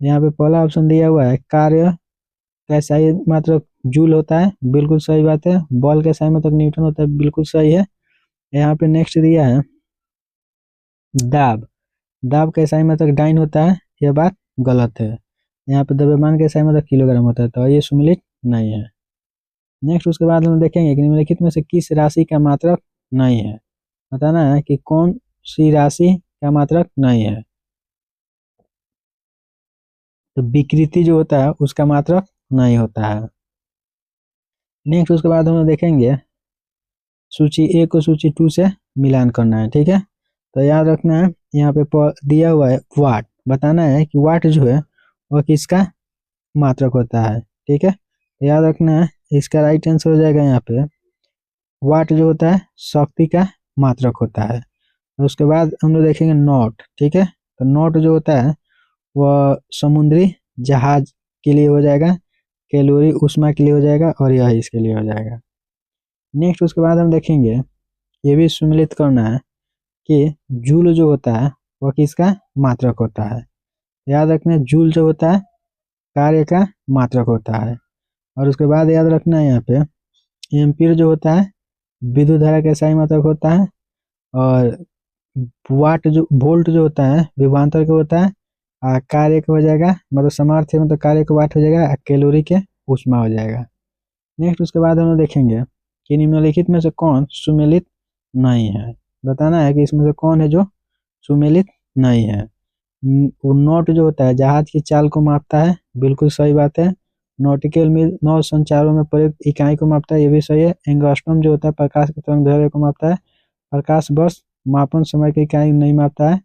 यहाँ पे पहला ऑप्शन दिया हुआ है कार्य का एसआई मात्रक जूल होता है, बिल्कुल सही बात है। बल का एसआई मात्रक न्यूटन होता है, बिल्कुल सही है। यहाँ पे नेक्स्ट दिया है दाब, दाब का एसआई मात्रक डाइन होता है, यह बात गलत है। यहाँ पे द्रव्यमान का एसआई मात्रक किलोग्राम होता है, तो ये सम्मिलित नहीं है। नेक्स्ट उसके बाद हम देखेंगे कि निम्नलिखित में से किस राशि का मात्रक नहीं है। बताना है कि कौन सी राशि का मात्रक नहीं है। तो विकृति जो होता है उसका मात्रक नहीं होता है। नेक्स्ट उसके बाद हम देखेंगे सूची ए को सूची 2 से मिलान करना है। ठीक है, तो याद रखना है यहाँ पे दिया हुआ है वाट। बताना है कि वाट जो है वह किसका मात्रक होता है। ठीक है, तो याद रखना है इसका राइट आंसर हो जाएगा यहाँ पे वाट जो होता है शक्ति का मात्रक होता है। और उसके बाद हम लोग देखेंगे नॉट। ठीक है, तो नॉट जो होता है वह समुद्री जहाज के लिए हो जाएगा, कैलोरी ऊष्मा के लिए हो जाएगा, और यह इसके लिए हो जाएगा। नेक्स्ट उसके बाद हम देखेंगे ये भी सम्मिलित करना है कि जूल जो होता है वह किसका मात्रक होता है। याद रखना जूल जो होता है कार्य का मात्रक होता है। और उसके बाद याद रखना है यहाँ पे एम्पीयर जो होता है विद्युत धारा का एसआई मात्रक होता है। और वाट जो वोल्ट जो होता है विभवांतर का होता है, कार्य का हो जाएगा मतलब सामर्थ्य मतलब कार्य का वाट हो जाएगा, कैलोरी के ऊष्मा हो जाएगा। नेक्स्ट उसके बाद हम लोग देखेंगे कि निम्नलिखित में से कौन सुमेलित नहीं है। बताना है कि इसमें से कौन है जो सुमेलित नहीं है। वो नॉट जो होता है जहाज की चाल को मापता है, बिल्कुल सही बात है। नॉटिकल मील नौ संचारों में प्रयुक्त इकाई को मापता है, ये भी सही है। एंगस्ट्रॉम जो होता है प्रकाश की तरंग दैर्घ्य को मापता है। प्रकाश वर्ष मापन समय की इकाई नहीं मापता है,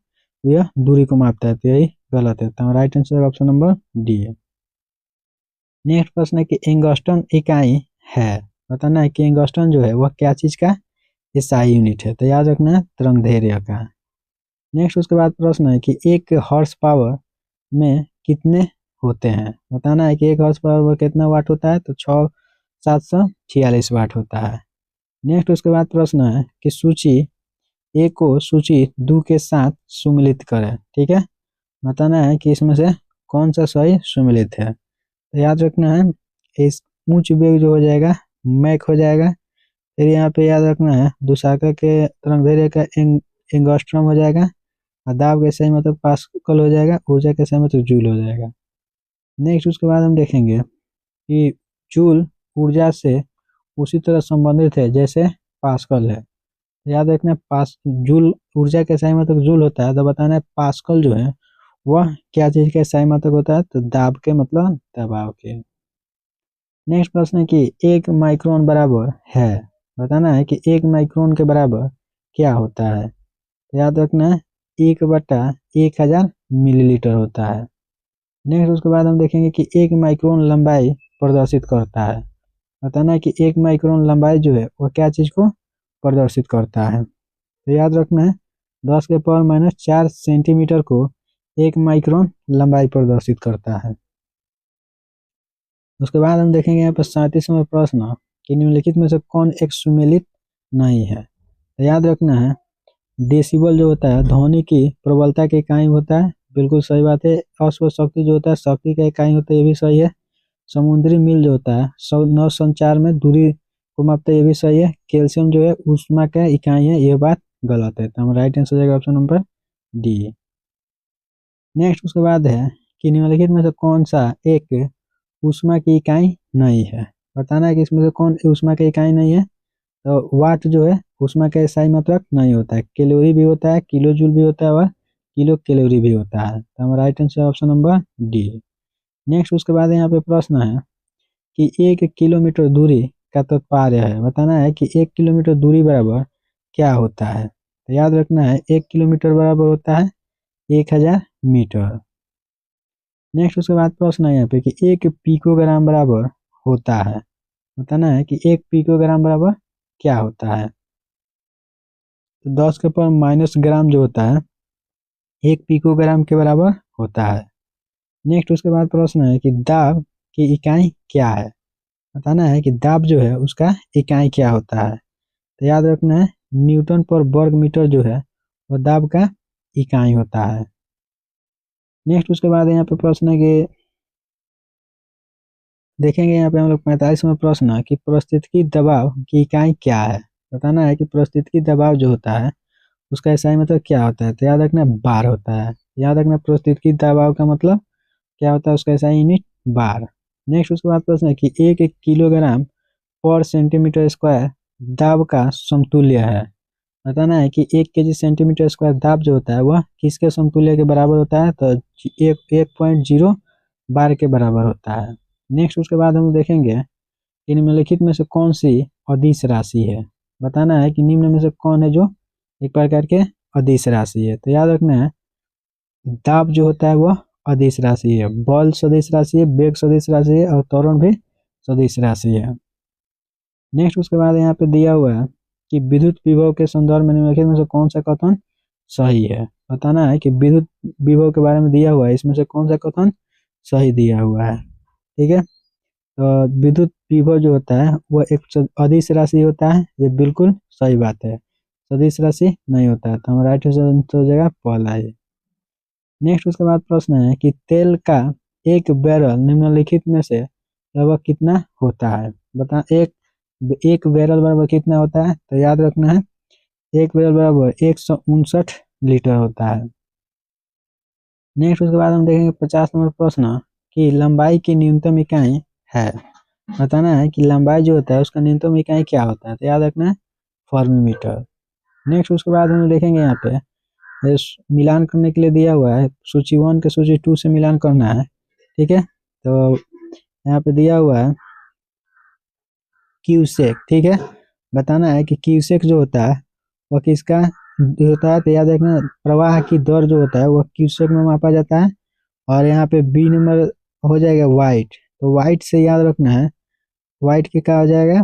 यह दूरी को मापता है, तो यही गलत है। तो right answer option number D है। नेक्स्ट प्रश्न है कि एंगस्ट्रॉम इकाई है। बताना है कि एंगस्ट्रॉम जो है वह क्या चीज का एसआई यूनिट है, तो याद रखना है तरंग दैर्घ्य का। नेक्स्ट उसके बाद प्रश्न है कि एक हॉर्स पावर में कितने होते हैं। बताना है कि एक हॉर्स पावर में कितना वाट होता है, तो 6746 वाट होता है। नेक्स्ट उसके बाद प्रश्न है कि सूची ए को सूची 2 के साथ सुमिलित करें। ठीक है, बताना है कि इसमें से कौन सा सही सुमिलित है। तो याद रखना है इस उच्च वेग जो हो जाएगा मैक हो जाएगा। फिर यहाँ पे याद रखना है दुशाका के तरंग दैर्घ्य का एंगस्ट्रॉम हो जाएगा। और दाब के सही मतलब पास्कल हो जाएगा। ऊर्जा के सही मतलब जूल हो जाएगा। नेक्स्ट उसके बाद हम देखेंगे कि जूल ऊर्जा से उसी तरह संबंधित है जैसे पास्कल है। याद रखना पास जूल ऊर्जा के सही मतलब जूल होता है, तो बताना है पास्कल जो है वह क्या चीज के सही मतलब होता है, तो दाब के मतलब दबाव के। नेक्स्ट प्रश्न है कि 1 माइक्रोन बराबर है। बताना है कि 1 माइक्रोन के बराबर क्या होता है। याद रखना है 1/1000 मिलीलीटर होता है। नेक्स्ट उसके बाद हम देखेंगे कि 1 माइक्रोन लंबाई प्रदर्शित करता है। बताना है कि 1 माइक्रोन लंबाई जो है वह क्या चीज को प्रदर्शित करता है, तो याद रखना है 10⁻⁴ सेंटीमीटर को 1 माइक्रोन लंबाई प्रदर्शित करता है। उसके बाद हम देखेंगे यहाँ पर 37वां प्रश्न कि निम्नलिखित में से कौन एक सुमेलित नहीं है। तो याद रखना है डेसिबल जो होता है ध्वनि की प्रबलता की इकाई होता है, बिल्कुल सही बात है। अश्व शक्ति जो होता है शक्ति का इकाई होता है, ये भी सही है। समुद्री मील जो होता है नौ संचार में दूरी को मापता है, ये भी सही है। कैल्शियम जो है ऊष्मा का इकाई है, ये बात गलत है। तो हम राइट आंसर हो जाएगा ऑप्शन नंबर डी। नेक्स्ट उसके बाद है कि निम्नलिखित में से कौन सा एक ऊष्मा की इकाई नहीं है। बताना है कि इसमें से कौन ऊष्मा की इकाई नहीं है। तो वाट जो है ऊष्मा का एसआई मात्रक नहीं होता है। कैलोरी भी होता है, किलो जूल भी होता है और किलो कैलोरी भी होता है। तो हमारा right answer option number D. Next उसके बाद यहाँ पे प्रश्न है कि 1 किलोमीटर दूरी का तात्पर्य है। बताना है कि 1 किलोमीटर दूरी बराबर क्या होता है। तो याद रखना है 1 किलोमीटर बराबर होता है 1000 मीटर। नेक्स्ट उसके बाद प्रश्न है यहाँ पे कि 1 पिकोग्राम बराबर होता है। बताना है कि 1 पिकोग्राम बराबर क्या होता है। तो 10⁻⁻ग्राम जो होता है 1 पिकोग्राम के बराबर होता है। नेक्स्ट उसके बाद प्रश्न है कि दाब की इकाई क्या है। बताना है कि दाब जो है उसका इकाई क्या होता है। तो याद रखना है न्यूटन पर वर्ग मीटर जो है वो दाब का इकाई होता है। नेक्स्ट उसके बाद यहाँ पे प्रश्न है कि देखेंगे यहाँ पे हम लोग 45वां प्रश्न है कि परिस्थितिकी दबाव की इकाई क्या है। बताना है कि परिस्थितिकी दबाव जो होता है उसका एसआई मतलब क्या होता है। तो याद रखना बार होता है। याद रखना परिस्थितिकी दबाव का मतलब क्या होता है, उसका एसआई यूनिट बार। नेक्स्ट उसके बाद प्रश्न है कि 1 किलोग्राम पर सेंटीमीटर स्क्वायर दाब का समतुल्य है। बताना है कि 1 केजी सेंटीमीटर स्क्वायर दाब जो होता है वह किसके समतुल्य के बराबर होता है, तो 1.0 बार के बराबर होता है। नेक्स्ट उसके बाद हम देखेंगे निम्नलिखित में से कौन सी अदिश राशि है। बताना है कि निम्न में से कौन है जो एक प्रकार के अदिश राशि है। तो याद रखना है दाब जो होता है वह अदिश राशि है, बल सदिश राशि है, वेग सदिश राशि है और त्वरण भी सदिश राशि है। नेक्स्ट उसके बाद यहाँ पे दिया हुआ है कि विद्युत विभव के संदर्भ में निम्नलिखित में से कौन सा कथन सही है। बताना है कि विद्युत विभव के बारे में दिया हुआ है, इसमें से कौन सा कथन सही दिया हुआ है। ठीक है, तो विद्युत विभव जो होता है वह एक अदिश राशि होता है, ये बिल्कुल सही बात है। सदिश राशि नहीं होता है, तो हमारा राइट आंसर हो जाएगा पहला है। नेक्स्ट उसके बाद प्रश्न है कि तेल का एक बैरल निम्नलिखित में से लगभग कितना होता है। बता एक एक बैरल बराबर कितना होता है। तो याद रखना है एक बैरल बराबर 159 लीटर होता है। नेक्स्ट उसके बाद हम देखेंगे 50 नंबर प्रश्न कि लंबाई की न्यूनतम इकाई है। बताना है कि लंबाई जो होता है उसका न्यूनतम इकाई क्या होता है, तो याद रखना है फॉर्मीमीटर। नेक्स्ट उसके बाद हम देखेंगे यहाँ पे मिलान करने के लिए दिया हुआ है, सूची 1 के सूची 2 से मिलान करना है। ठीक है, तो यहाँ पे दिया हुआ है क्यूसेक। ठीक है, बताना है कि क्यूसेक जो होता है वह किसका जो होता है, तो याद रखना प्रवाह की दर जो होता है वह क्यूसेक में मापा जाता है। और यहाँ पे बी नंबर हो जाएगा वाइट, तो वाइट से याद रखना है वाइट के क्या हो जाएगा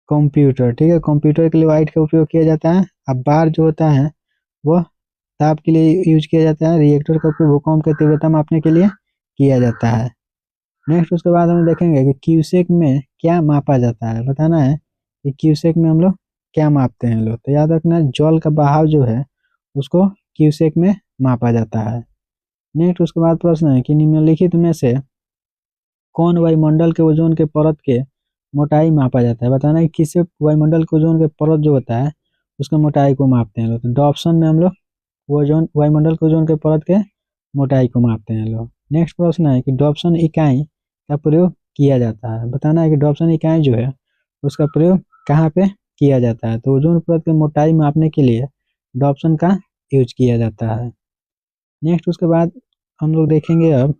कंप्यूटर। ठीक है, कंप्यूटर के लिए वाइट का उपयोग किया जाता है। अब बार जो होता है वह ताप के लिए यूज किया जाता है। रिएक्टर का उपयोग भूकंप की तीव्रता मापने के लिए किया जाता है। नेक्स्ट उसके बाद हम देखेंगे कि क्यूसेक में क्या मापा जाता है। बताना है कि क्यूसेक में हम लोग क्या मापते हैं लोग, तो याद रखना जल का बहाव जो है उसको क्यूसेक में मापा जाता है। नेक्स्ट उसके बाद प्रश्न है कि निम्नलिखित में से कौन वायुमंडल के ओजोन के परत के मोटाई मापा जाता है। बताना है कि किससे वायुमंडल के ओजोन के परत जो होता है उसका मोटाई को मापते हैं लोग, तो ऑप्शन में हम लोग ओजोन वायुमंडल के ओजोन के परत के मोटाई को मापते हैं लोग। नेक्स्ट प्रश्न है कि डॉप्सन इकाई का प्रयोग किया जाता है। बताना है कि डॉप्सन इकाई जो है उसका प्रयोग कहाँ पे किया जाता है, तो ओजोन परत की मोटाई मापने के लिए डॉप्सन का यूज किया जाता है। नेक्स्ट उसके बाद हम लोग देखेंगे अब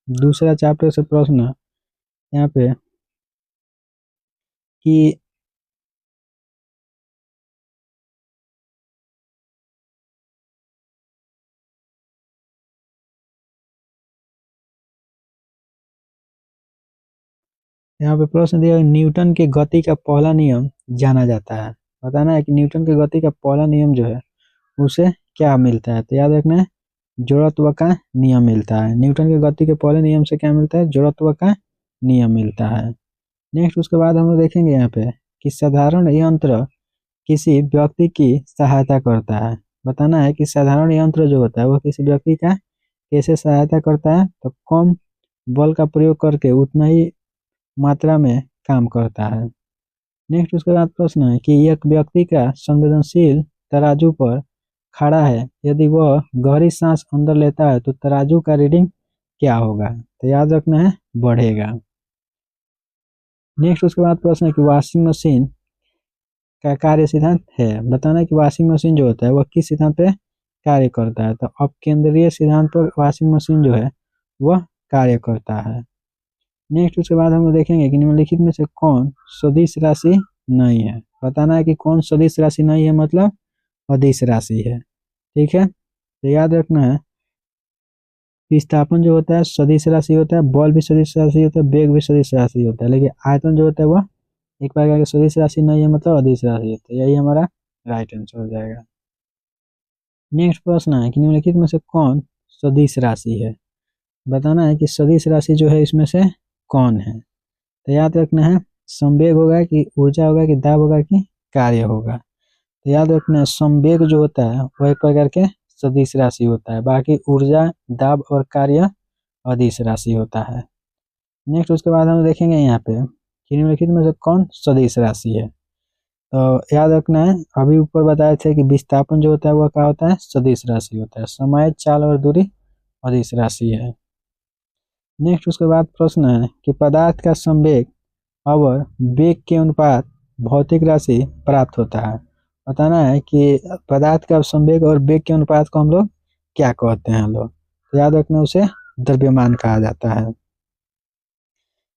दूसरा चैप्टर से प्रश्न यहाँ पे कि यहाँ पे प्रश्न दिया है, न्यूटन के गति का पहला नियम जाना जाता है। बताना है कि न्यूटन के गति का पहला नियम जो है उसे क्या मिलता है, तो याद रखना है जड़त्व का नियम मिलता है। न्यूटन के गति के पहले नियम से क्या मिलता है, जड़त्व का नियम मिलता है। नेक्स्ट उसके बाद हम लोग देखेंगे यहाँ पे कि साधारण यंत्र किसी व्यक्ति की सहायता करता है। बताना है कि साधारण यंत्र जो होता है वह किसी व्यक्ति का कैसे सहायता करता है, तो कम बल का प्रयोग करके उतना ही मात्रा में काम करता है। नेक्स्ट उसके बाद प्रश्न है कि एक व्यक्ति का संवेदनशील तराजू पर खड़ा है, यदि वह गहरी सांस अंदर लेता है तो तराजू का रीडिंग क्या होगा, तो याद रखना है बढ़ेगा। नेक्स्ट उसके बाद प्रश्न है कि वॉशिंग मशीन का कार्य सिद्धांत है। बताना है कि वॉशिंग मशीन जो होता है वह किस सिद्धांत पे कार्य करता है, तो अपकेंद्रीय सिद्धांत पर वॉशिंग मशीन जो है वह कार्य करता है। नेक्स्ट उसके बाद हम लोग देखेंगे कि निम्नलिखित में से कौन सदिश राशि नहीं है। बताना है कि कौन सदिश राशि नहीं है, मतलब अदिश राशि है। ठीक है, तो याद रखना है विस्थापन जो होता है सदिश राशि होता है, बल भी सदिश राशि होता है, वेग भी सदिश राशि होता है, लेकिन आयतन जो होता है वह एक प्रकार का सदिश राशि नहीं है, मतलब अदिश राशि होता है। यही हमारा राइट आंसर हो जाएगा। नेक्स्ट प्रश्न है कि निम्नलिखित में से कौन सदिश राशि है। बताना है कि सदिश राशि जो है इसमें से कौन है, तो याद रखना है संवेग होगा कि ऊर्जा होगा कि दाब होगा कि कार्य होगा, तो याद रखना है संवेग जो होता है वह एक प्रकार के सदिश राशि होता है, बाकी ऊर्जा दाब और कार्य अदिश राशि होता है। नेक्स्ट उसके बाद हम देखेंगे यहाँ पे कि निम्नलिखित में से कौन सदिश राशि है, तो याद रखना है अभी ऊपर बताए थे कि विस्थापन जो होता है वह क्या होता है सदिश राशि होता है, समय चाल और दूरी अदिश राशि है। नेक्स्ट उसके बाद प्रश्न है कि पदार्थ का संवेग और वेग के अनुपात भौतिक राशि प्राप्त होता है। बताना है कि पदार्थ का संवेग और वेग के अनुपात को हम लोग क्या कहते हैं लोग, तो याद रखना उसे द्रव्यमान कहा जाता है।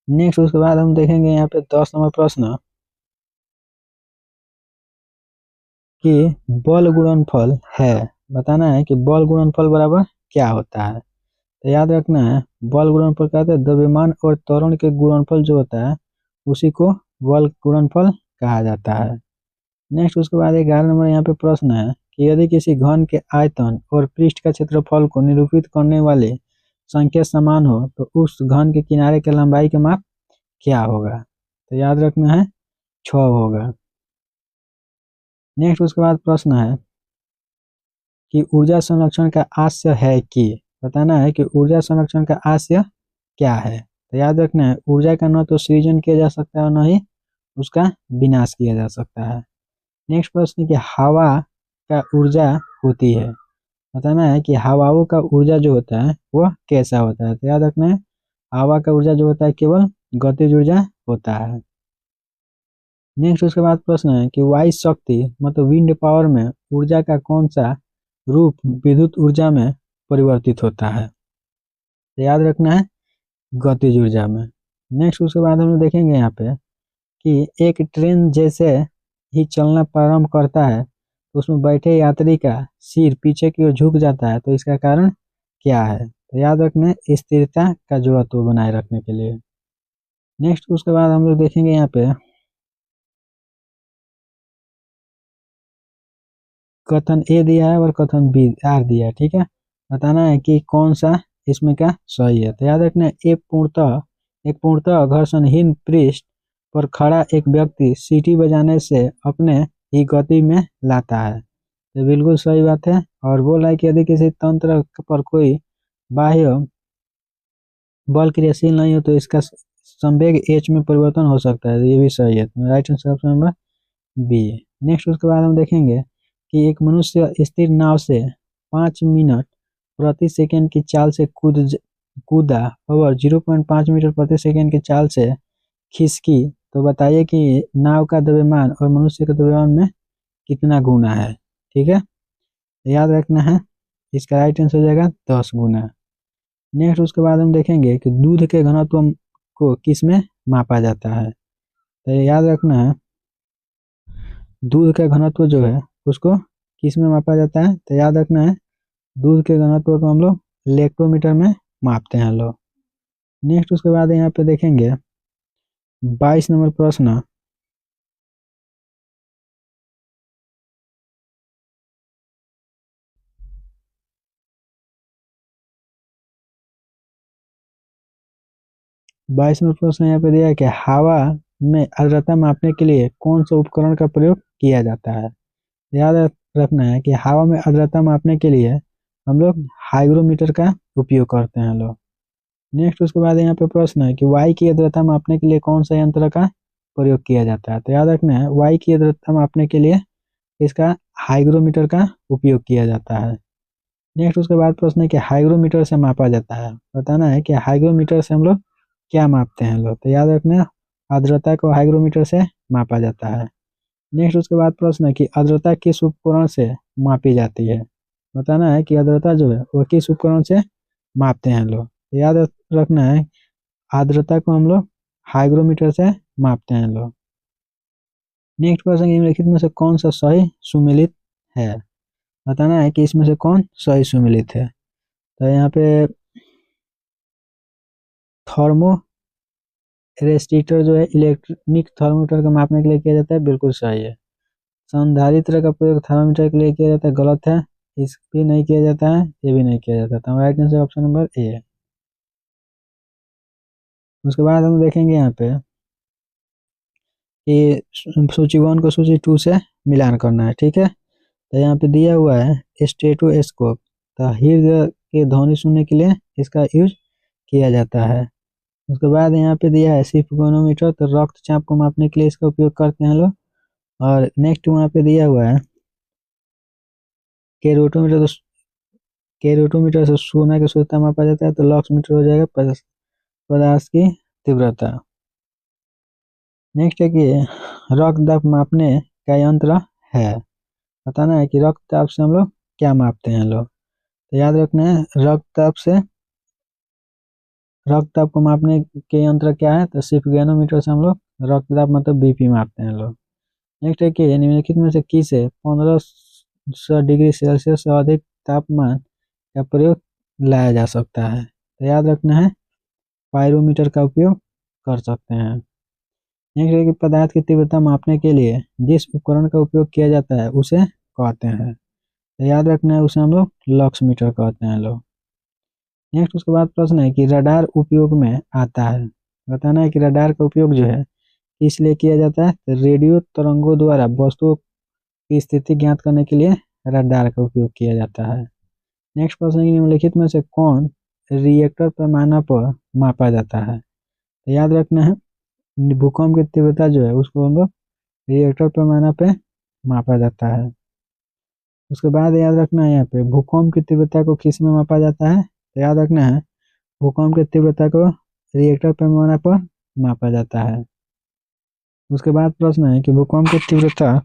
नेक्स्ट उसके बाद हम देखेंगे यहाँ पे 10 नंबर प्रश्न कि बल गुणनफल है। बताना है कि बल गुणनफल बराबर क्या होता है, तो याद रखना है बल गुणनफल कहते हैं द्रव्यमान और त्वरण के गुणनफल जो होता है उसी को बल गुणनफल कहा जाता है। नेक्स्ट उसके बाद 11 नंबर यहाँ पे प्रश्न है कि यदि किसी घन के आयतन और पृष्ठ का क्षेत्रफल को निरूपित करने वाले संख्या समान हो तो उस घन के किनारे के लंबाई का माप क्या होगा, तो याद रखना है 6 होगा। नेक्स्ट उसके बाद प्रश्न है कि ऊर्जा संरक्षण का आशय है कि। बताना है कि ऊर्जा संरक्षण का आशय क्या है, तो याद रखना है ऊर्जा का न तो सृजन किया जा सकता है और न ही उसका विनाश किया जा सकता है। नेक्स्ट प्रश्न कि हवा का ऊर्जा होती है। बताना है कि हवाओं का ऊर्जा जो होता है वह कैसा होता है, तो याद रखना है हवा का ऊर्जा जो होता है केवल गतिज ऊर्जा होता है। नेक्स्ट उसके बाद प्रश्न है कि वायु शक्ति मतलब विंड पावर में ऊर्जा का कौन सा रूप विद्युत ऊर्जा में परिवर्तित होता है। तो याद रखना है गतिज ऊर्जा में। नेक्स्ट उसके बाद हम लोग देखेंगे यहाँ पे कि एक ट्रेन जैसे ही चलना प्रारंभ करता है तो उसमें बैठे यात्री का सिर पीछे की ओर झुक जाता है, तो इसका कारण क्या है। तो याद रखना है स्थिरता का जड़त्व बनाए रखने के लिए। नेक्स्ट उसके बाद हम लोग देखेंगे यहाँ पे कथन ए दिया है और कथन बी आर दिया है, ठीक है। बताना है कि कौन सा इसमें का सही है। तो याद रखना है एक पूर्णतः घर्षणहीन पृष्ठ पर खड़ा एक व्यक्ति सीटी बजाने से अपने ही गति में लाता है। तो बिल्कुल सही बात है। और बोल रहा है कि यदि किसी तंत्र पर कोई बाह्य बल क्रियाशील नहीं हो तो इसका संवेग एच में परिवर्तन हो सकता है। तो ये भी सही है। तो right answer option number B है। नेक्स्ट उसके बाद हम देखेंगे कि एक मनुष्य स्थिर नाव से 5 मिनट प्रति सेकंड की चाल से कूदा और 0.5 मीटर प्रति सेकंड की चाल से खिसकी, तो बताइए कि नाव का द्रव्यमान और मनुष्य के द्रव्यमान में कितना गुना है। ठीक है, याद रखना है। इसका राइट आंसर हो जाएगा 10 गुना। नेक्स्ट उसके बाद हम देखेंगे कि दूध के घनत्व को किस में मापा जाता है। तो याद रखना है दूध का घनत्व जो है उसको किस में मापा जाता है। तो याद रखना है दूध के घनत्व को हम लोग इलेक्ट्रोमीटर में मापते हैं लोग। नेक्स्ट उसके बाद यहाँ पे देखेंगे 22 नंबर प्रश्न। बाईस नंबर प्रश्न यहाँ पे दिया है कि हवा में आर्द्रता मापने के लिए कौन सा उपकरण का प्रयोग किया जाता है। याद रखना है कि हवा में आर्द्रता मापने के लिए हम लोग हाइग्रोमीटर का उपयोग करते हैं लोग। नेक्स्ट उसके बाद यहाँ पे प्रश्न है कि वायु की आर्द्रता मापने के लिए कौन सा यंत्र का प्रयोग किया जाता है। तो याद रखना है वायु की आर्द्रता मापने के लिए इसका हाइग्रोमीटर का उपयोग किया जाता है। नेक्स्ट उसके बाद प्रश्न है कि हाइग्रोमीटर से मापा जाता है। बताना है कि हाइग्रोमीटर से हम लोग क्या मापते हैं लोग। तो याद रखना आर्द्रता को हाइग्रोमीटर से मापा जाता है। नेक्स्ट उसके बाद प्रश्न है कि आर्द्रता किस उपकरण से मापी जाती है। बताना है कि आर्द्रता जो है वो किस उपकरण से मापते हैं लोग। तो याद रखना है आर्द्रता को हम लोग हाइग्रोमीटर से मापते हैं लोग। नेक्स्ट क्वेश्चन निम्नलिखित में से कौन सा सही सुमेलित है। बताना है कि इसमें से कौन सही सुमेलित है। तो यहाँ पे थर्मो रेस्टिटर जो है इलेक्ट्रॉनिक थर्मोमीटर को मापने के लिए किया जाता है, बिल्कुल सही है। संधारित्र का प्रयोग थर्मोमीटर के लिए किया जाता है, गलत है। इस भी नहीं किया जाता है, ये भी नहीं किया जाता। तो right answer option number A है। उसके बाद हम देखेंगे यहाँ पे कि सूची 1 को सूची 2 से मिलान करना है, ठीक है। तो यहाँ पे दिया हुआ है स्टेटोस्कोप। तो हृदय के ध्वनि सुनने के लिए इसका यूज किया जाता है। उसके बाद यहाँ पे दिया है सिफगोनोमीटर, तो रक्तचाप को मापने के लिए इसका उपयोग करते हैं लोग। और नेक्स्ट वहाँ पे दिया हुआ है केरोटोमीटर। तो केरोटोमीटर से सोना की शुद्धता मापा जाता है। तो लक्स मीटर हो जाएगा पदार्थ की तीव्रता। नेक्स्ट है कि रक्तदाब मापने का यंत्र है। बताना है कि रक्तदाब से हम लोग क्या मापते हैं लोग। तो याद रखना है रक्तदाब को मापने के यंत्र क्या है। तो सिर्फ गैनोमीटर से हम लोग रक्तदाब मतलब बीपी मापते हैं लोग। नेक्स्ट है कि निम्नलिखित में से किसे 1500 डिग्री सेल्सियस से अधिक तापमान का प्रयोग लाया जा सकता है। तो याद रखना है पायरोमीटर का उपयोग कर सकते हैं। नेक्स्ट है कि पदार्थ की तीव्रता मापने के लिए जिस उपकरण का उपयोग किया जाता है उसे कहते हैं। तो याद रखना है उसे हम लोग लक्स मीटर कहते हैं लोग। नेक्स्ट उसके बाद प्रश्न है कि रडार उपयोग में आता है। बताना है कि रडार का उपयोग जो है इसलिए किया जाता है। तो रेडियो तरंगों द्वारा वस्तुओं की स्थिति ज्ञात करने के लिए रडार का उपयोग किया जाता है। नेक्स्ट प्रश्न है कि निम्नलिखित में से कौन रिएक्टर पैमाना पर मापा जाता है। तो याद रखना है भूकंप की तीव्रता जो है उसको हम लोग रिएक्टर पैमाना पे मापा जाता है। उसके बाद याद रखना है यहाँ पे भूकंप की तीव्रता को किस में मापा जाता है। तो याद रखना है भूकंप की तीव्रता को रिएक्टर पैमाना पर मापा जाता है। उसके बाद प्रश्न है कि भूकंप की तीव्रता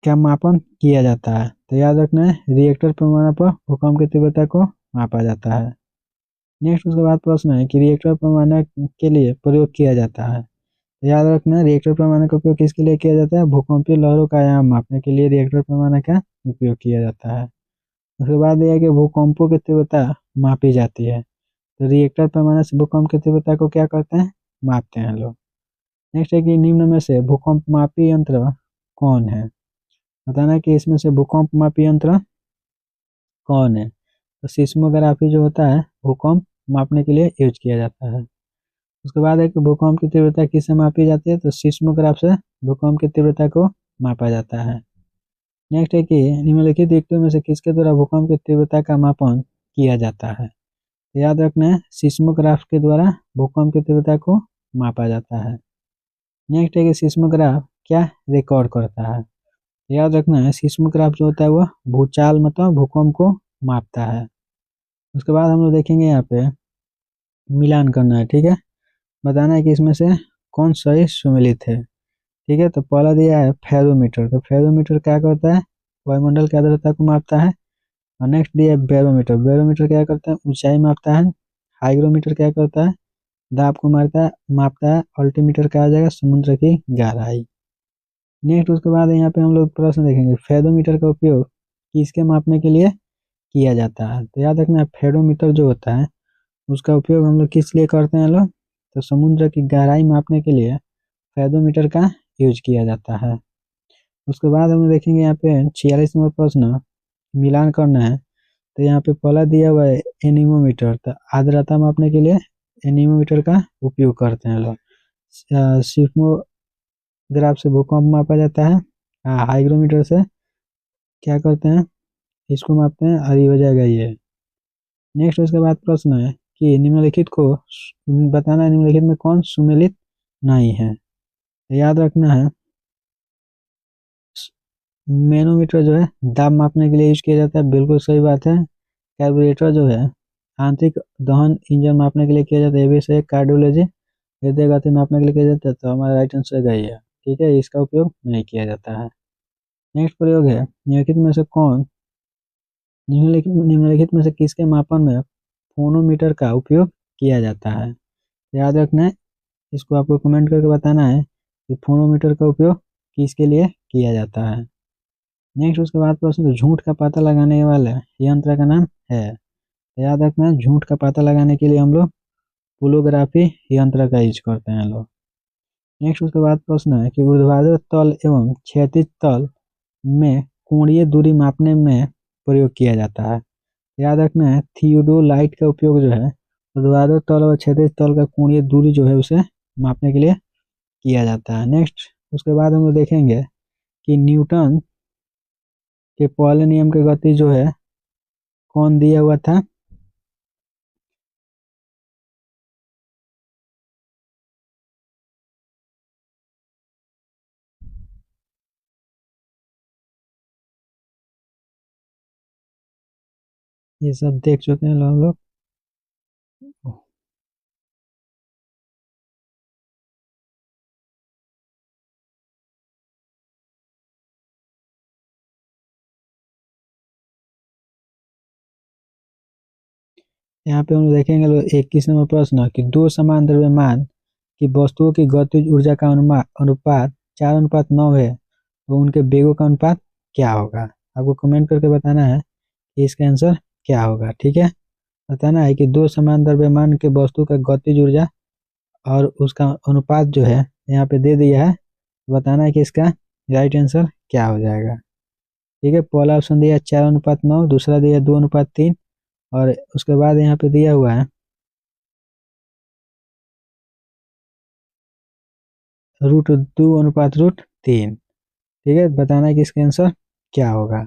क्या मापन किया जाता है। तो याद रखना है रिएक्टर पैमाना पर भूकंप की तीव्रता को मापा जाता है। नेक्स्ट उसके बाद प्रश्न है कि रिएक्टर पैमाने के लिए प्रयोग किया जाता है। तो याद रखना है रिएक्टर पैमाने का उपयोग किसके लिए किया जाता है। भूकंपीय लहरों का आयाम मापने के लिए रिएक्टर पैमाने का उपयोग किया जाता है। उसके बाद यह है कि भूकंपों की तीव्रता मापी जाती है। तो रिएक्टर पैमाने से भूकंप की तीव्रता को क्या करते हैं, मापते हैं लोग। नेक्स्ट है कि निम्न में से भूकंप मापी यंत्र कौन है। बताना है कि इसमें से भूकंप मापी यंत्र कौन है। तो सिस्मोग्राफी जो होता है भूकंप मापने के लिए यूज किया जाता है। उसके बाद है कि भूकंप की तीव्रता किससे मापी जाती है। तो सिस्मोग्राफ से भूकंप की तीव्रता को मापा जाता है। नेक्स्ट है कि निम्नलिखित युक्तियों में से किसके द्वारा भूकंप की तीव्रता का मापन किया जाता है। तो याद रखना है सिस्मोग्राफ के द्वारा भूकंप की तीव्रता को मापा जाता है। नेक्स्ट है कि सिस्मोग्राफ क्या रिकॉर्ड करता है। याद रखना है सिस्मोग्राफ जो होता है वह भूचाल मतलब भूकंप को मापता है। उसके बाद हम लोग देखेंगे यहाँ पे मिलान करना है, ठीक है। बताना है कि इसमें से कौन सही सुमेलित है। ठीक है, तो पहला दिया है फेरोमीटर। तो फेरोमीटर क्या करता है, वायुमंडल की आर्द्रता को मापता है। और नेक्स्ट दिया है बैरोमीटर। बैरोमीटर क्या करता है, ऊंचाई मापता है। हाइग्रोमीटर क्या करता है, दाब को मापता है। अल्टीमीटर क्या आ जाएगा, समुद्र की गहराई। नेक्स्ट उसके बाद यहाँ पे हम लोग प्रश्न देखेंगे फेरोमीटर का उपयोग किसके मापने के लिए किया जाता है। तो याद रखना फेरोमीटर जो होता है उसका उपयोग हम लोग किस लिए करते हैं लोग, तो समुद्र की गहराई मापने के लिए फेरोमीटर का यूज किया जाता है। उसके बाद हम लोग देखेंगे यहाँ पे 46 नंबर प्रश्न मिलान करना है। तो यहाँ पे पहला दिया हुआ है एनीमोमीटर। तो आर्द्रता मापने के लिए एनीमोमीटर का उपयोग करते हैं लोग। सिस्मोग्राफ से भूकंप मापा जाता है। हाइग्रोमीटर से क्या करते हैं, इसको मापते हैं और ये हो जाएगा ये। नेक्स्ट उसके बाद प्रश्न है कि निम्नलिखित को बताना है निम्नलिखित में कौन सुमेलित नहीं है। तो याद रखना है मैनोमीटर जो है दाब मापने के लिए यूज किया जाता है, बिल्कुल सही बात है। कार्बोरेटर जो है आंतरिक दहन इंजन मापने के लिए किया जाता है, ये भी सही। कार्डियोलॉजी हृदय गति मापने के लिए किया जाता है, तो हमारा राइट आंसर गई है। ठीक है, इसका उपयोग नहीं किया जाता है। नेक्स्ट प्रयोग है निम्नलिखित में से कौन निम्नलिखित में से किसके मापन में फोनोमीटर का उपयोग किया जाता है। याद रखना है, इसको आपको कमेंट करके बताना है कि फोनोमीटर का उपयोग किसके लिए किया जाता है। नेक्स्ट उसके बाद प्रश्न झूठ का पता लगाने वाले यंत्र का नाम है। तो याद रखना है झूठ का पता लगाने के लिए हम लोग पोलोग्राफी यंत्र का यूज करते हैं लोग। नेक्स्ट उसके बाद प्रश्न है कि ऊर्ध्वाधर तल एवं क्षैतिज तल में कोणीय दूरी मापने में प्रयोग किया जाता है। याद रखना है थियोडोलाइट का उपयोग जो है ऊर्ध्वाधर तल और क्षैतिज तल का कोणीय दूरी जो है उसे मापने के लिए किया जाता है। नेक्स्ट उसके बाद हम लोग देखेंगे कि न्यूटन के पहले नियम की गति जो है कौन दिया हुआ था। ये सब देख चुके हैं हम लोग। यहाँ पे हम लोग देखेंगे लोग 21 नंबर प्रश्न कि दो समान द्रव्यमान की वस्तुओं की गतिज ऊर्जा का अनुपात 4:9 है, तो उनके वेगों का अनुपात क्या होगा। आपको कमेंट करके बताना है कि इसका आंसर क्या होगा। ठीक है, बताना है कि दो समान द्रव्यमान के वस्तु का गतिज ऊर्जा और उसका अनुपात जो है यहाँ पे दे दिया है। बताना है कि इसका राइट आंसर क्या हो जाएगा। ठीक है, पहला ऑप्शन दिया है 4:9, दूसरा दिया है 2:3, और उसके बाद यहाँ पे दिया हुआ है √2:3। ठीक है, बताना है कि इसका आंसर क्या होगा।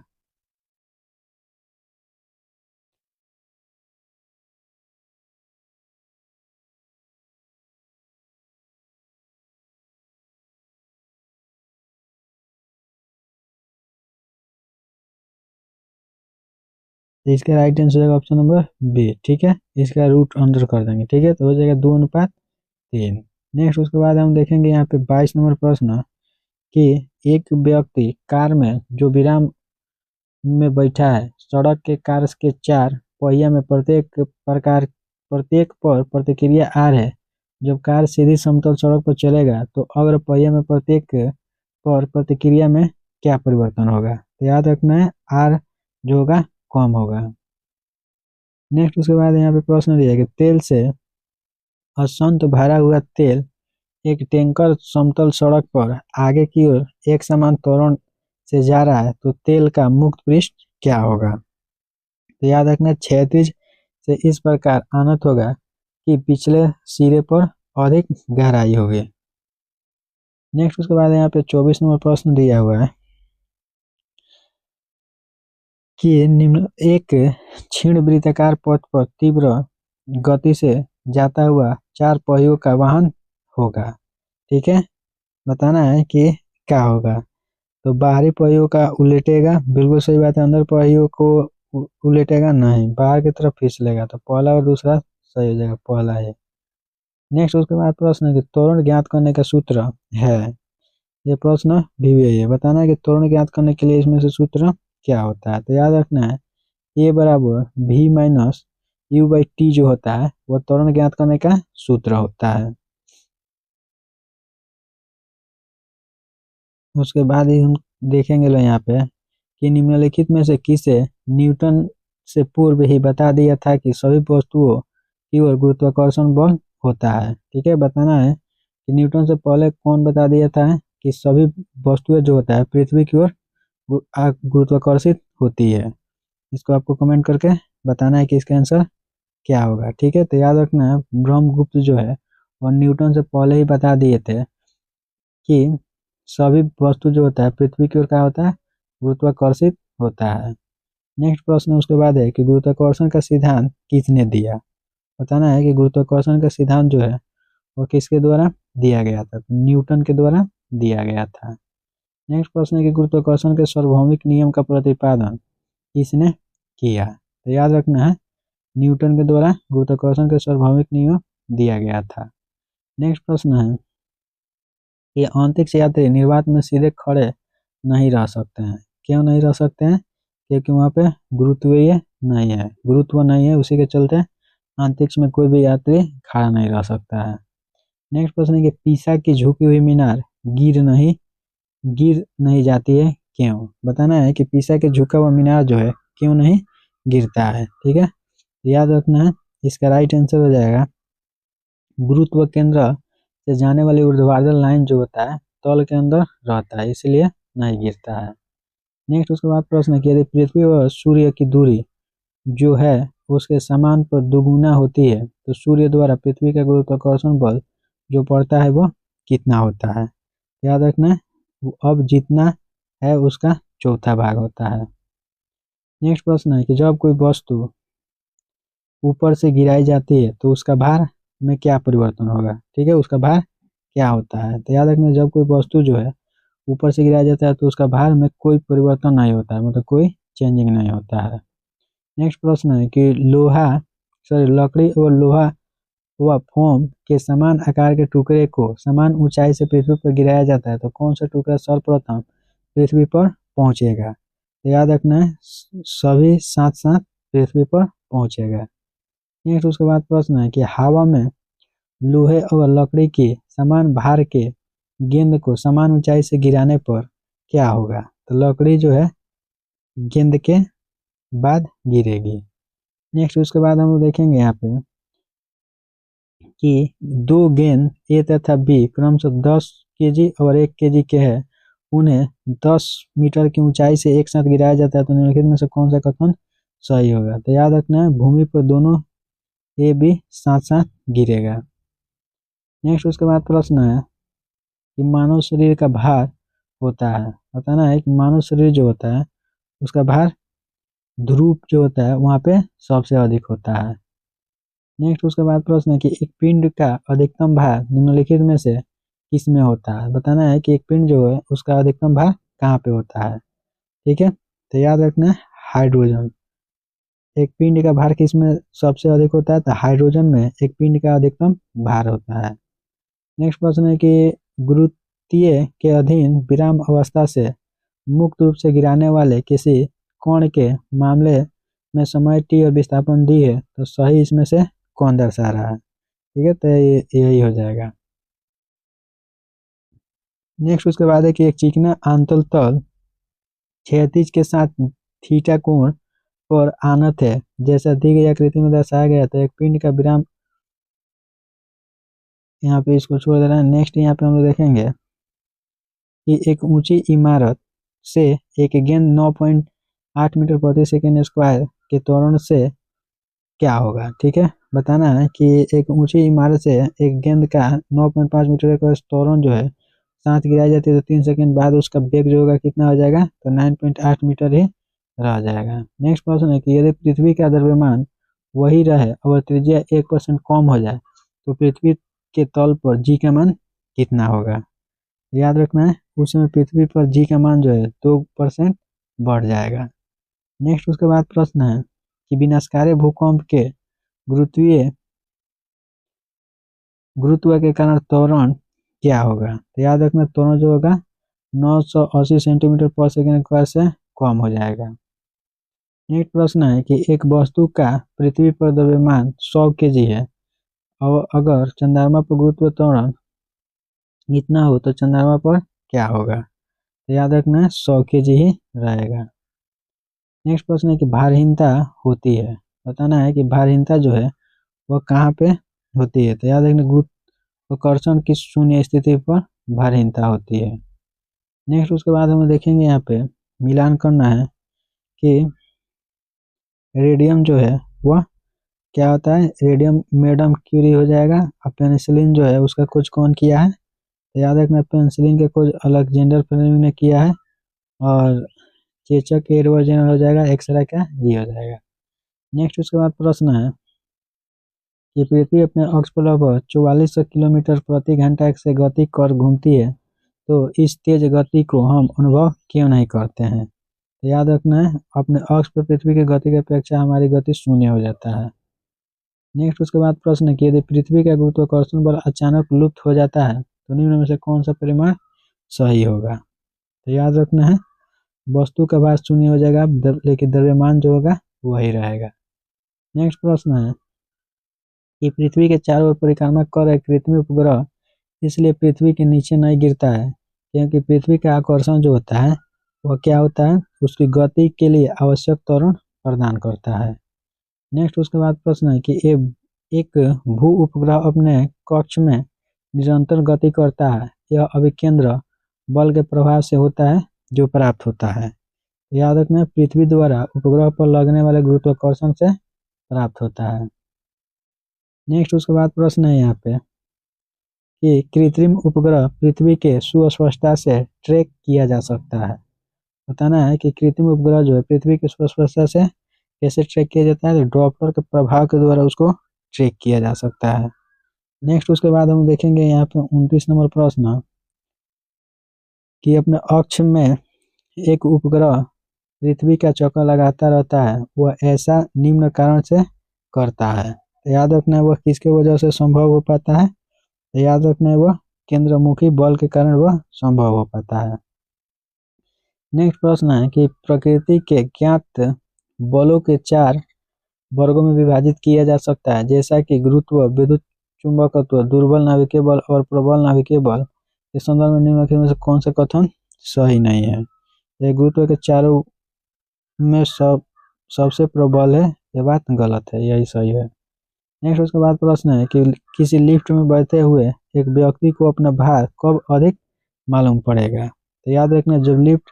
तो इसका राइट आंसर हो जाएगा ऑप्शन नंबर बी। ठीक है, इसका रूट अंदर कर देंगे। ठीक है, तो हो जाएगा 2:3। नेक्स्ट उसके बाद हम देखेंगे यहाँ पे 22 नंबर प्रश्न कि एक व्यक्ति कार में जो विराम में बैठा है, सड़क के कार के चार पहिया में प्रत्येक पर प्रतिक्रिया आर है। जब कार सीधी समतल सड़क पर चलेगा तो अग्र पहिया में प्रत्येक पर प्रतिक्रिया में क्या परिवर्तन होगा? तो याद रखना है आर जो होगा कम होगा। नेक्स्ट उसके बाद यहाँ पे प्रश्न दिया है कि तेल से असंत भरा हुआ तेल एक टैंकर समतल सड़क पर आगे की ओर एक समान त्वरण से जा रहा है, तो तेल का मुक्त पृष्ठ क्या होगा? तो याद रखना क्षैतिज से इस प्रकार आनत होगा कि पिछले सिरे पर अधिक गहराई होगी। नेक्स्ट उसके बाद यहाँ पे 24 नंबर प्रश्न दिया हुआ है कि निम्न एक क्षीण वृत्ताकार पथ पर तीव्र गति से जाता हुआ चार पहियों का वाहन होगा। ठीक है, बताना है कि क्या होगा। तो बाहरी पहियों का उलटेगा, बिल्कुल सही बात है। अंदर पहियों को उलटेगा नहीं, बाहर की तरफ फिसलेगा। तो पहला और दूसरा सही हो जाएगा, पहला है। नेक्स्ट उसके बाद प्रश्न है कि त्वरण ज्ञात करने का सूत्र है। ये प्रश्न भी वही है, बताना है कि त्वरण ज्ञात करने के लिए इसमें से सूत्र क्या होता है। तो याद रखना है ए बराबर भी माइनस यू बाई टी जो होता है वो त्वरण ज्ञात करने का सूत्र होता है। उसके बाद ही हम देखेंगे लो यहाँ पे कि निम्नलिखित में से किसे न्यूटन से पूर्व ही बता दिया था कि सभी वस्तुओं की ओर गुरुत्वाकर्षण बल होता है। ठीक है, बताना है कि न्यूटन से पहले कौन बता दिया था कि सभी वस्तुएं जो होता है पृथ्वी की ओर गुरुत्वाकर्षित होती है। इसको आपको कमेंट करके बताना है कि इसका आंसर क्या होगा। ठीक है, तो याद रखना है ब्रह्मगुप्त जो है और न्यूटन से पहले ही बता दिए थे कि सभी वस्तु जो होता है पृथ्वी की ओर क्या होता है, गुरुत्वाकर्षित होता है। नेक्स्ट प्रश्न उसके बाद है कि गुरुत्वाकर्षण का सिद्धांत किसने दिया? बताना है कि गुरुत्वाकर्षण का सिद्धांत जो है वो किसके द्वारा दिया गया था? तो न्यूटन के द्वारा दिया गया था। नेक्स्ट प्रश्न है कि गुरुत्वाकर्षण के सार्वभौमिक नियम का प्रतिपादन किसने किया? तो याद रखना है न्यूटन के द्वारा गुरुत्वाकर्षण के सार्वभौमिक नियम दिया गया था। नेक्स्ट प्रश्न है कि अंतरिक्ष यात्री निर्वात में सीधे खड़े नहीं रह सकते हैं। क्यों नहीं रह सकते हैं? क्योंकि वहाँ पे गुरुत्वीय नहीं है, गुरुत्व नहीं है, उसी के चलते अंतरिक्ष में कोई भी यात्री खड़ा नहीं रह सकता है। नेक्स्ट प्रश्न है कि पीसा की झुकी हुई मीनार गिर नहीं जाती है, क्यों? बताना है कि पीसा के झुका हुआ मीनार जो है क्यों नहीं गिरता है। ठीक है, याद रखना है इसका राइट आंसर हो जाएगा गुरुत्व केंद्र से जाने वाली ऊर्ध्वाधर लाइन जो होता है तल के अंदर रहता है, इसलिए नहीं गिरता है। नेक्स्ट उसके बाद प्रश्न है कि यदि पृथ्वी और सूर्य की दूरी जो है उसके समान पर दुगुना होती है तो सूर्य द्वारा पृथ्वी का गुरुत्वाकर्षण बल जो पड़ता है वो कितना होता है? याद रखना है अब जितना है उसका चौथा भाग होता है। नेक्स्ट प्रश्न है कि जब कोई वस्तु ऊपर से गिराई जाती है तो उसका भार में क्या परिवर्तन होगा? ठीक है, उसका भार क्या होता है? तो याद रखना जब कोई वस्तु जो है ऊपर से गिराया जाता है तो उसका भार में कोई परिवर्तन नहीं होता है, मतलब कोई चेंजिंग नहीं होता है। नेक्स्ट प्रश्न है कि लकड़ी और लोहा व फोम के समान आकार के टुकड़े को समान ऊंचाई से पृथ्वी पर गिराया जाता है तो कौन सा टुकड़ा सर्वप्रथम पृथ्वी पर पहुंचेगा? तो याद रखना है सभी साथ साथ पृथ्वी पर पहुंचेगा। नेक्स्ट उसके बाद प्रश्न है कि हवा में लोहे और लकड़ी की समान भार के गेंद को समान ऊंचाई से गिराने पर क्या होगा? तो लकड़ी जो है गेंद के बाद गिरेगी। नेक्स्ट उसके बाद हम देखेंगे यहाँ पे कि दो गेंद ए तथा बी क्रमशः 10 केजी और 1 केजी के हैं, उन्हें 10 मीटर की ऊंचाई से एक साथ गिराया जाता है तो निम्नलिखित में से कौन सा कथन सही होगा? तो याद रखना है भूमि पर दोनों ए बी साथ साथ गिरेगा। नेक्स्ट उसके बाद प्रश्न है कि मानव शरीर का भार होता है, बताना है कि मानव शरीर जो होता है उसका भार ध्रुव जो होता है वहाँ पे सबसे अधिक होता है। नेक्स्ट उसके बाद प्रश्न है कि एक पिंड का अधिकतम भार निम्नलिखित में से किस में होता है? बताना है कि एक पिंड जो है उसका अधिकतम भार कहाँ पे होता है। ठीक है, तो याद रखना है हाइड्रोजन। एक पिंड का भार किसमें सबसे अधिक होता है? तो हाइड्रोजन में एक पिंड का अधिकतम भार होता है। नेक्स्ट प्रश्न है कि गुरुत्वीय के अधीन विराम अवस्था से मुक्त रूप से गिराने वाले किसी कण के मामले में समय t और विस्थापन दी है, तो सही इसमें से कौन दर्शा रहा है? ठीक है, तो यही हो जाएगा। नेक्स्ट उसके बाद है कि एक चिकना आंतल तल क्षैतिज के साथ थीटा कोण पर आनत है जैसा दी गई आकृति में दर्शाया गया, तो एक पिंड का विराम, यहाँ पे इसको छोड़ दे रहे हैं। नेक्स्ट यहाँ पे हम लोग देखेंगे कि एक ऊंची इमारत से एक गेंद 9.8 मीटर प्रति सेकेंड स्क्वायर के त्वरण से क्या होगा? ठीक है, बताना है कि एक ऊंची इमारत से एक गेंद का 9.5 मीटर का त्वरण जो है साथ गिराई जाती है, तो 3 सेकंड बाद उसका वेग जो होगा कितना हो जाएगा? तो 9.8 मीटर ही रह जाएगा। नेक्स्ट प्रश्न है कि यदि पृथ्वी का द्रव्यमान वही रहे और त्रिज्या 1% कम हो जाए तो पृथ्वी के तल पर जी का मान कितना होगा? याद रखना है, उस समय पृथ्वी पर जी का मान जो है 2% बढ़ जाएगा। नेक्स्ट उसके बाद प्रश्न है कि विनाशकारी भूकंप के गुरुत्वीय गुरुत्व के कारण त्वरण क्या होगा? तो याद रखना, त्वरण जो होगा 980 सेंटीमीटर पर सेकेंड स्क्वायर से कम हो जाएगा। नेक्स्ट प्रश्न है कि एक वस्तु का पृथ्वी पर द्रव्यमान 100 केजी है और अगर चंद्रमा पर गुरुत्व त्वरण इतना हो तो चंद्रमा पर क्या होगा? तो याद रखना 100 केजी ही रहेगा। नेक्स्ट प्रश्न है कि भारहीनता होती है, बताना है कि भारहीनता जो है वह कहाँ पे होती है? तो याद रखना गुरुत्वाकर्षण की शून्य स्थिति पर भारहीनता होती है। नेक्स्ट उसके बाद हम देखेंगे यहाँ पे मिलान करना है कि रेडियम जो है वह क्या होता है? रेडियम मैडम क्यूरी हो जाएगा। और पेनिसिलिन जो है उसका खोज कौन किया है? तो याद रखना, पेनिसिलिन के खोज अलेक्जेंडर फ्लेमिंग ने किया है। और चेचक एडवर्ड जेनर हो जाएगा, एक्सरे का ये हो जाएगा। नेक्स्ट उसके बाद प्रश्न है कि पृथ्वी अपने अक्ष पर लगभग 4400 किलोमीटर प्रति घंटा से गति कर घूमती है, तो इस तेज गति को हम अनुभव क्यों नहीं करते हैं? तो याद रखना है, अपने अक्ष पर पृथ्वी की गति की अपेक्षा हमारी गति शून्य हो जाता है। नेक्स्ट उसके बाद प्रश्न है कि यदि पृथ्वी का गुरुत्वाकर्षण बल अचानक लुप्त हो जाता है तो निम्न में से कौन सा परिमाण सही होगा? तो याद रखना है, वस्तु का भार शून्य हो जाएगा लेकिन द्रव्यमान जो होगा वही रहेगा। नेक्स्ट प्रश्न है कि पृथ्वी के चारों ओर परिक्रमा कर एक कृत्रिम उपग्रह इसलिए पृथ्वी के नीचे नहीं गिरता है क्योंकि पृथ्वी का आकर्षण जो होता है वह क्या होता है? उसकी गति के लिए आवश्यक त्वरण प्रदान करता है। नेक्स्ट उसके बाद प्रश्न है कि एक भू उपग्रह अपने कक्ष में निरंतर गति करता है, यह अभिकेंद्र बल के प्रभाव से होता है जो प्राप्त होता है। याद रखना, पृथ्वी द्वारा उपग्रह पर लगने वाले गुरुत्वाकर्षण से प्राप्त होता है। नेक्स्ट उसके बाद प्रश्न है यहाँ पे कि कृत्रिम उपग्रह पृथ्वी के सुस्पष्टता से ट्रैक किया जा सकता है। बताना है कि कृत्रिम उपग्रह जो है पृथ्वी की सुस्पष्टता से कैसे ट्रैक किया जाता है? तो डॉपलर के प्रभाव के द्वारा उसको ट्रैक किया जा सकता है। नेक्स्ट उसके बाद हम देखेंगे यहाँ पे 29 नंबर प्रश्न कि अपने अक्ष में एक उपग्रह पृथ्वी का चक्कर लगाता रहता है, वह ऐसा निम्न कारण से करता है। तो याद रखना है वह किसके वजह से संभव हो पाता है? तो याद रखना है वह केंद्रमुखी बल के कारण वह संभव हो पाता है। नेक्स्ट प्रश्न है कि प्रकृति के ज्ञात बलों के 4 वर्गों में विभाजित किया जा सकता है जैसा कि गुरुत्व, विद्युत चुंबकत्व, दुर्बल नाभिकीय बल और प्रबल नाभिकीय बल। इस संदर्भ में निम्नलिखित में से कौन सा कथन सही नहीं है? ये गुरुत्व के चारों में सबसे प्रबल है, ये बात गलत है, यही सही है। नेक्स्ट उसके बाद प्रश्न है कि किसी लिफ्ट में बैठे हुए एक व्यक्ति को अपना भार कब अधिक मालूम पड़ेगा? तो याद रखना, जब लिफ्ट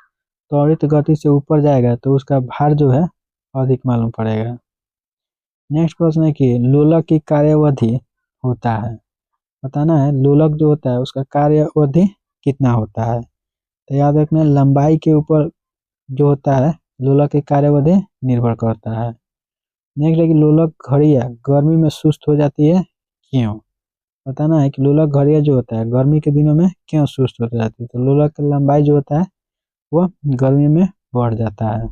त्वरित गति से ऊपर जाएगा तो उसका भार जो है अधिक मालूम पड़ेगा। नेक्स्ट प्रश्न है कि लोलक की कार्यावधि होता है, बताना है लोलक जो होता है उसका कार्यावधि कितना होता है? तो याद रखना, लंबाई के ऊपर जो होता है लोलक की कार्यावधि निर्भर करता है। नेक्स्ट है कि लोलक घड़ियां गर्मी में सुस्त हो जाती है, क्यों? बताना है कि लोलक घड़ियां जो होता है गर्मी के दिनों में क्यों सुस्त हो जाती है? तो लोलक की लंबाई जो होता है वह गर्मी में बढ़ जाता है।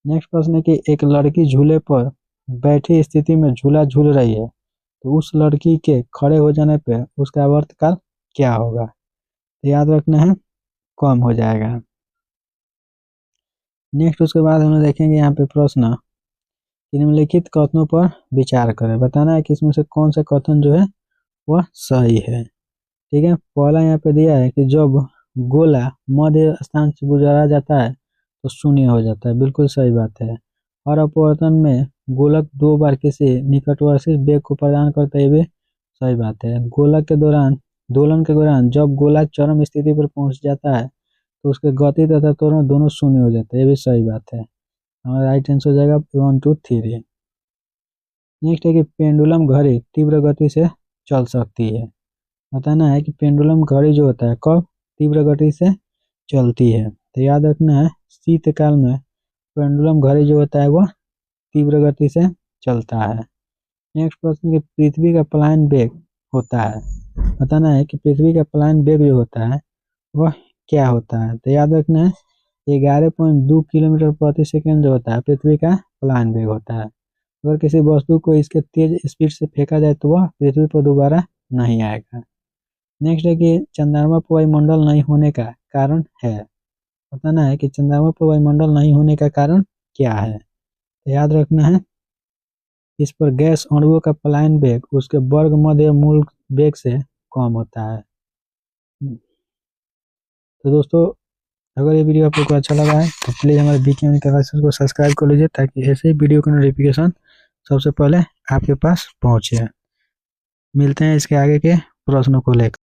नेक्स्ट प्रश्न है कि एक लड़की झूले पर बैठी स्थिति में झूला झूल रही है, तो उस लड़की के खड़े हो जाने पे उसका आवर्तकाल क्या होगा? तो याद रखना है, कम हो जाएगा। नेक्स्ट उसके बाद हम देखेंगे यहाँ पे प्रश्न कि निम्नलिखित कथनों पर विचार करें। बताना है कि इसमें से कौन सा कथन जो है वह सही है। ठीक है, पहला यहाँ पे दिया है कि जब गोला मध्य स्थान से गुजरा जाता है तो शून्य हो जाता है। बिल्कुल सही बात है। और अपवर्तन में गोलक 2 बार किसी निकटवर्ती वेग को प्रदान करता है, भी सही बात है। गोलक के दौरान दोलन के दौरान जब गोला चरम स्थिति पर पहुंच जाता है तो उसके गति तथा त्वरण दोनों शून्य हो जाते हैं। ये भी सही बात है। हमारा राइट आंसर हो जाएगा 1 2 3। नेक्स्ट है कि पेंडुलम घड़ी तीव्र गति से चल सकती है। बताना है कि पेंडुलम घड़ी जो होता है कब तीव्र गति से चलती है। तो याद रखना है, शीतकाल में पेंडुलम घड़ी जो होता है वह तीव्र गति से चलता है। नेक्स्ट प्रश्न कि पृथ्वी का पलायन वेग होता है। बताना है कि पृथ्वी का पलायन वेग जो होता है वह क्या होता है। तो याद रखना है 11.2 किलोमीटर प्रति सेकेंड जो होता है पृथ्वी का पलायन वेग होता है। अगर किसी वस्तु को इसके तेज स्पीड से फेंका जाए तो वह पृथ्वी पर दोबारा नहीं आएगा। नेक्स्ट है कि चंद्रमा पर वायुमंडल नहीं होने का कारण है। बताना है कि चंद्रमा पर वायुमंडल नहीं होने का कारण क्या है। तो याद रखना है, इस पर गैस अणुओं का पलायन वेग उसके वर्ग मध्य मूल वेग से कम होता है। तो दोस्तों, अगर ये वीडियो आप लोग को अच्छा लगा है तो प्लीज़ हमारे बीके क्लासेस को सब्सक्राइब कर लीजिए, ताकि ऐसे ही वीडियो का नोटिफिकेशन सबसे पहले आपके पास पहुंचे। मिलते हैं इसके आगे के प्रश्नों को लेकर।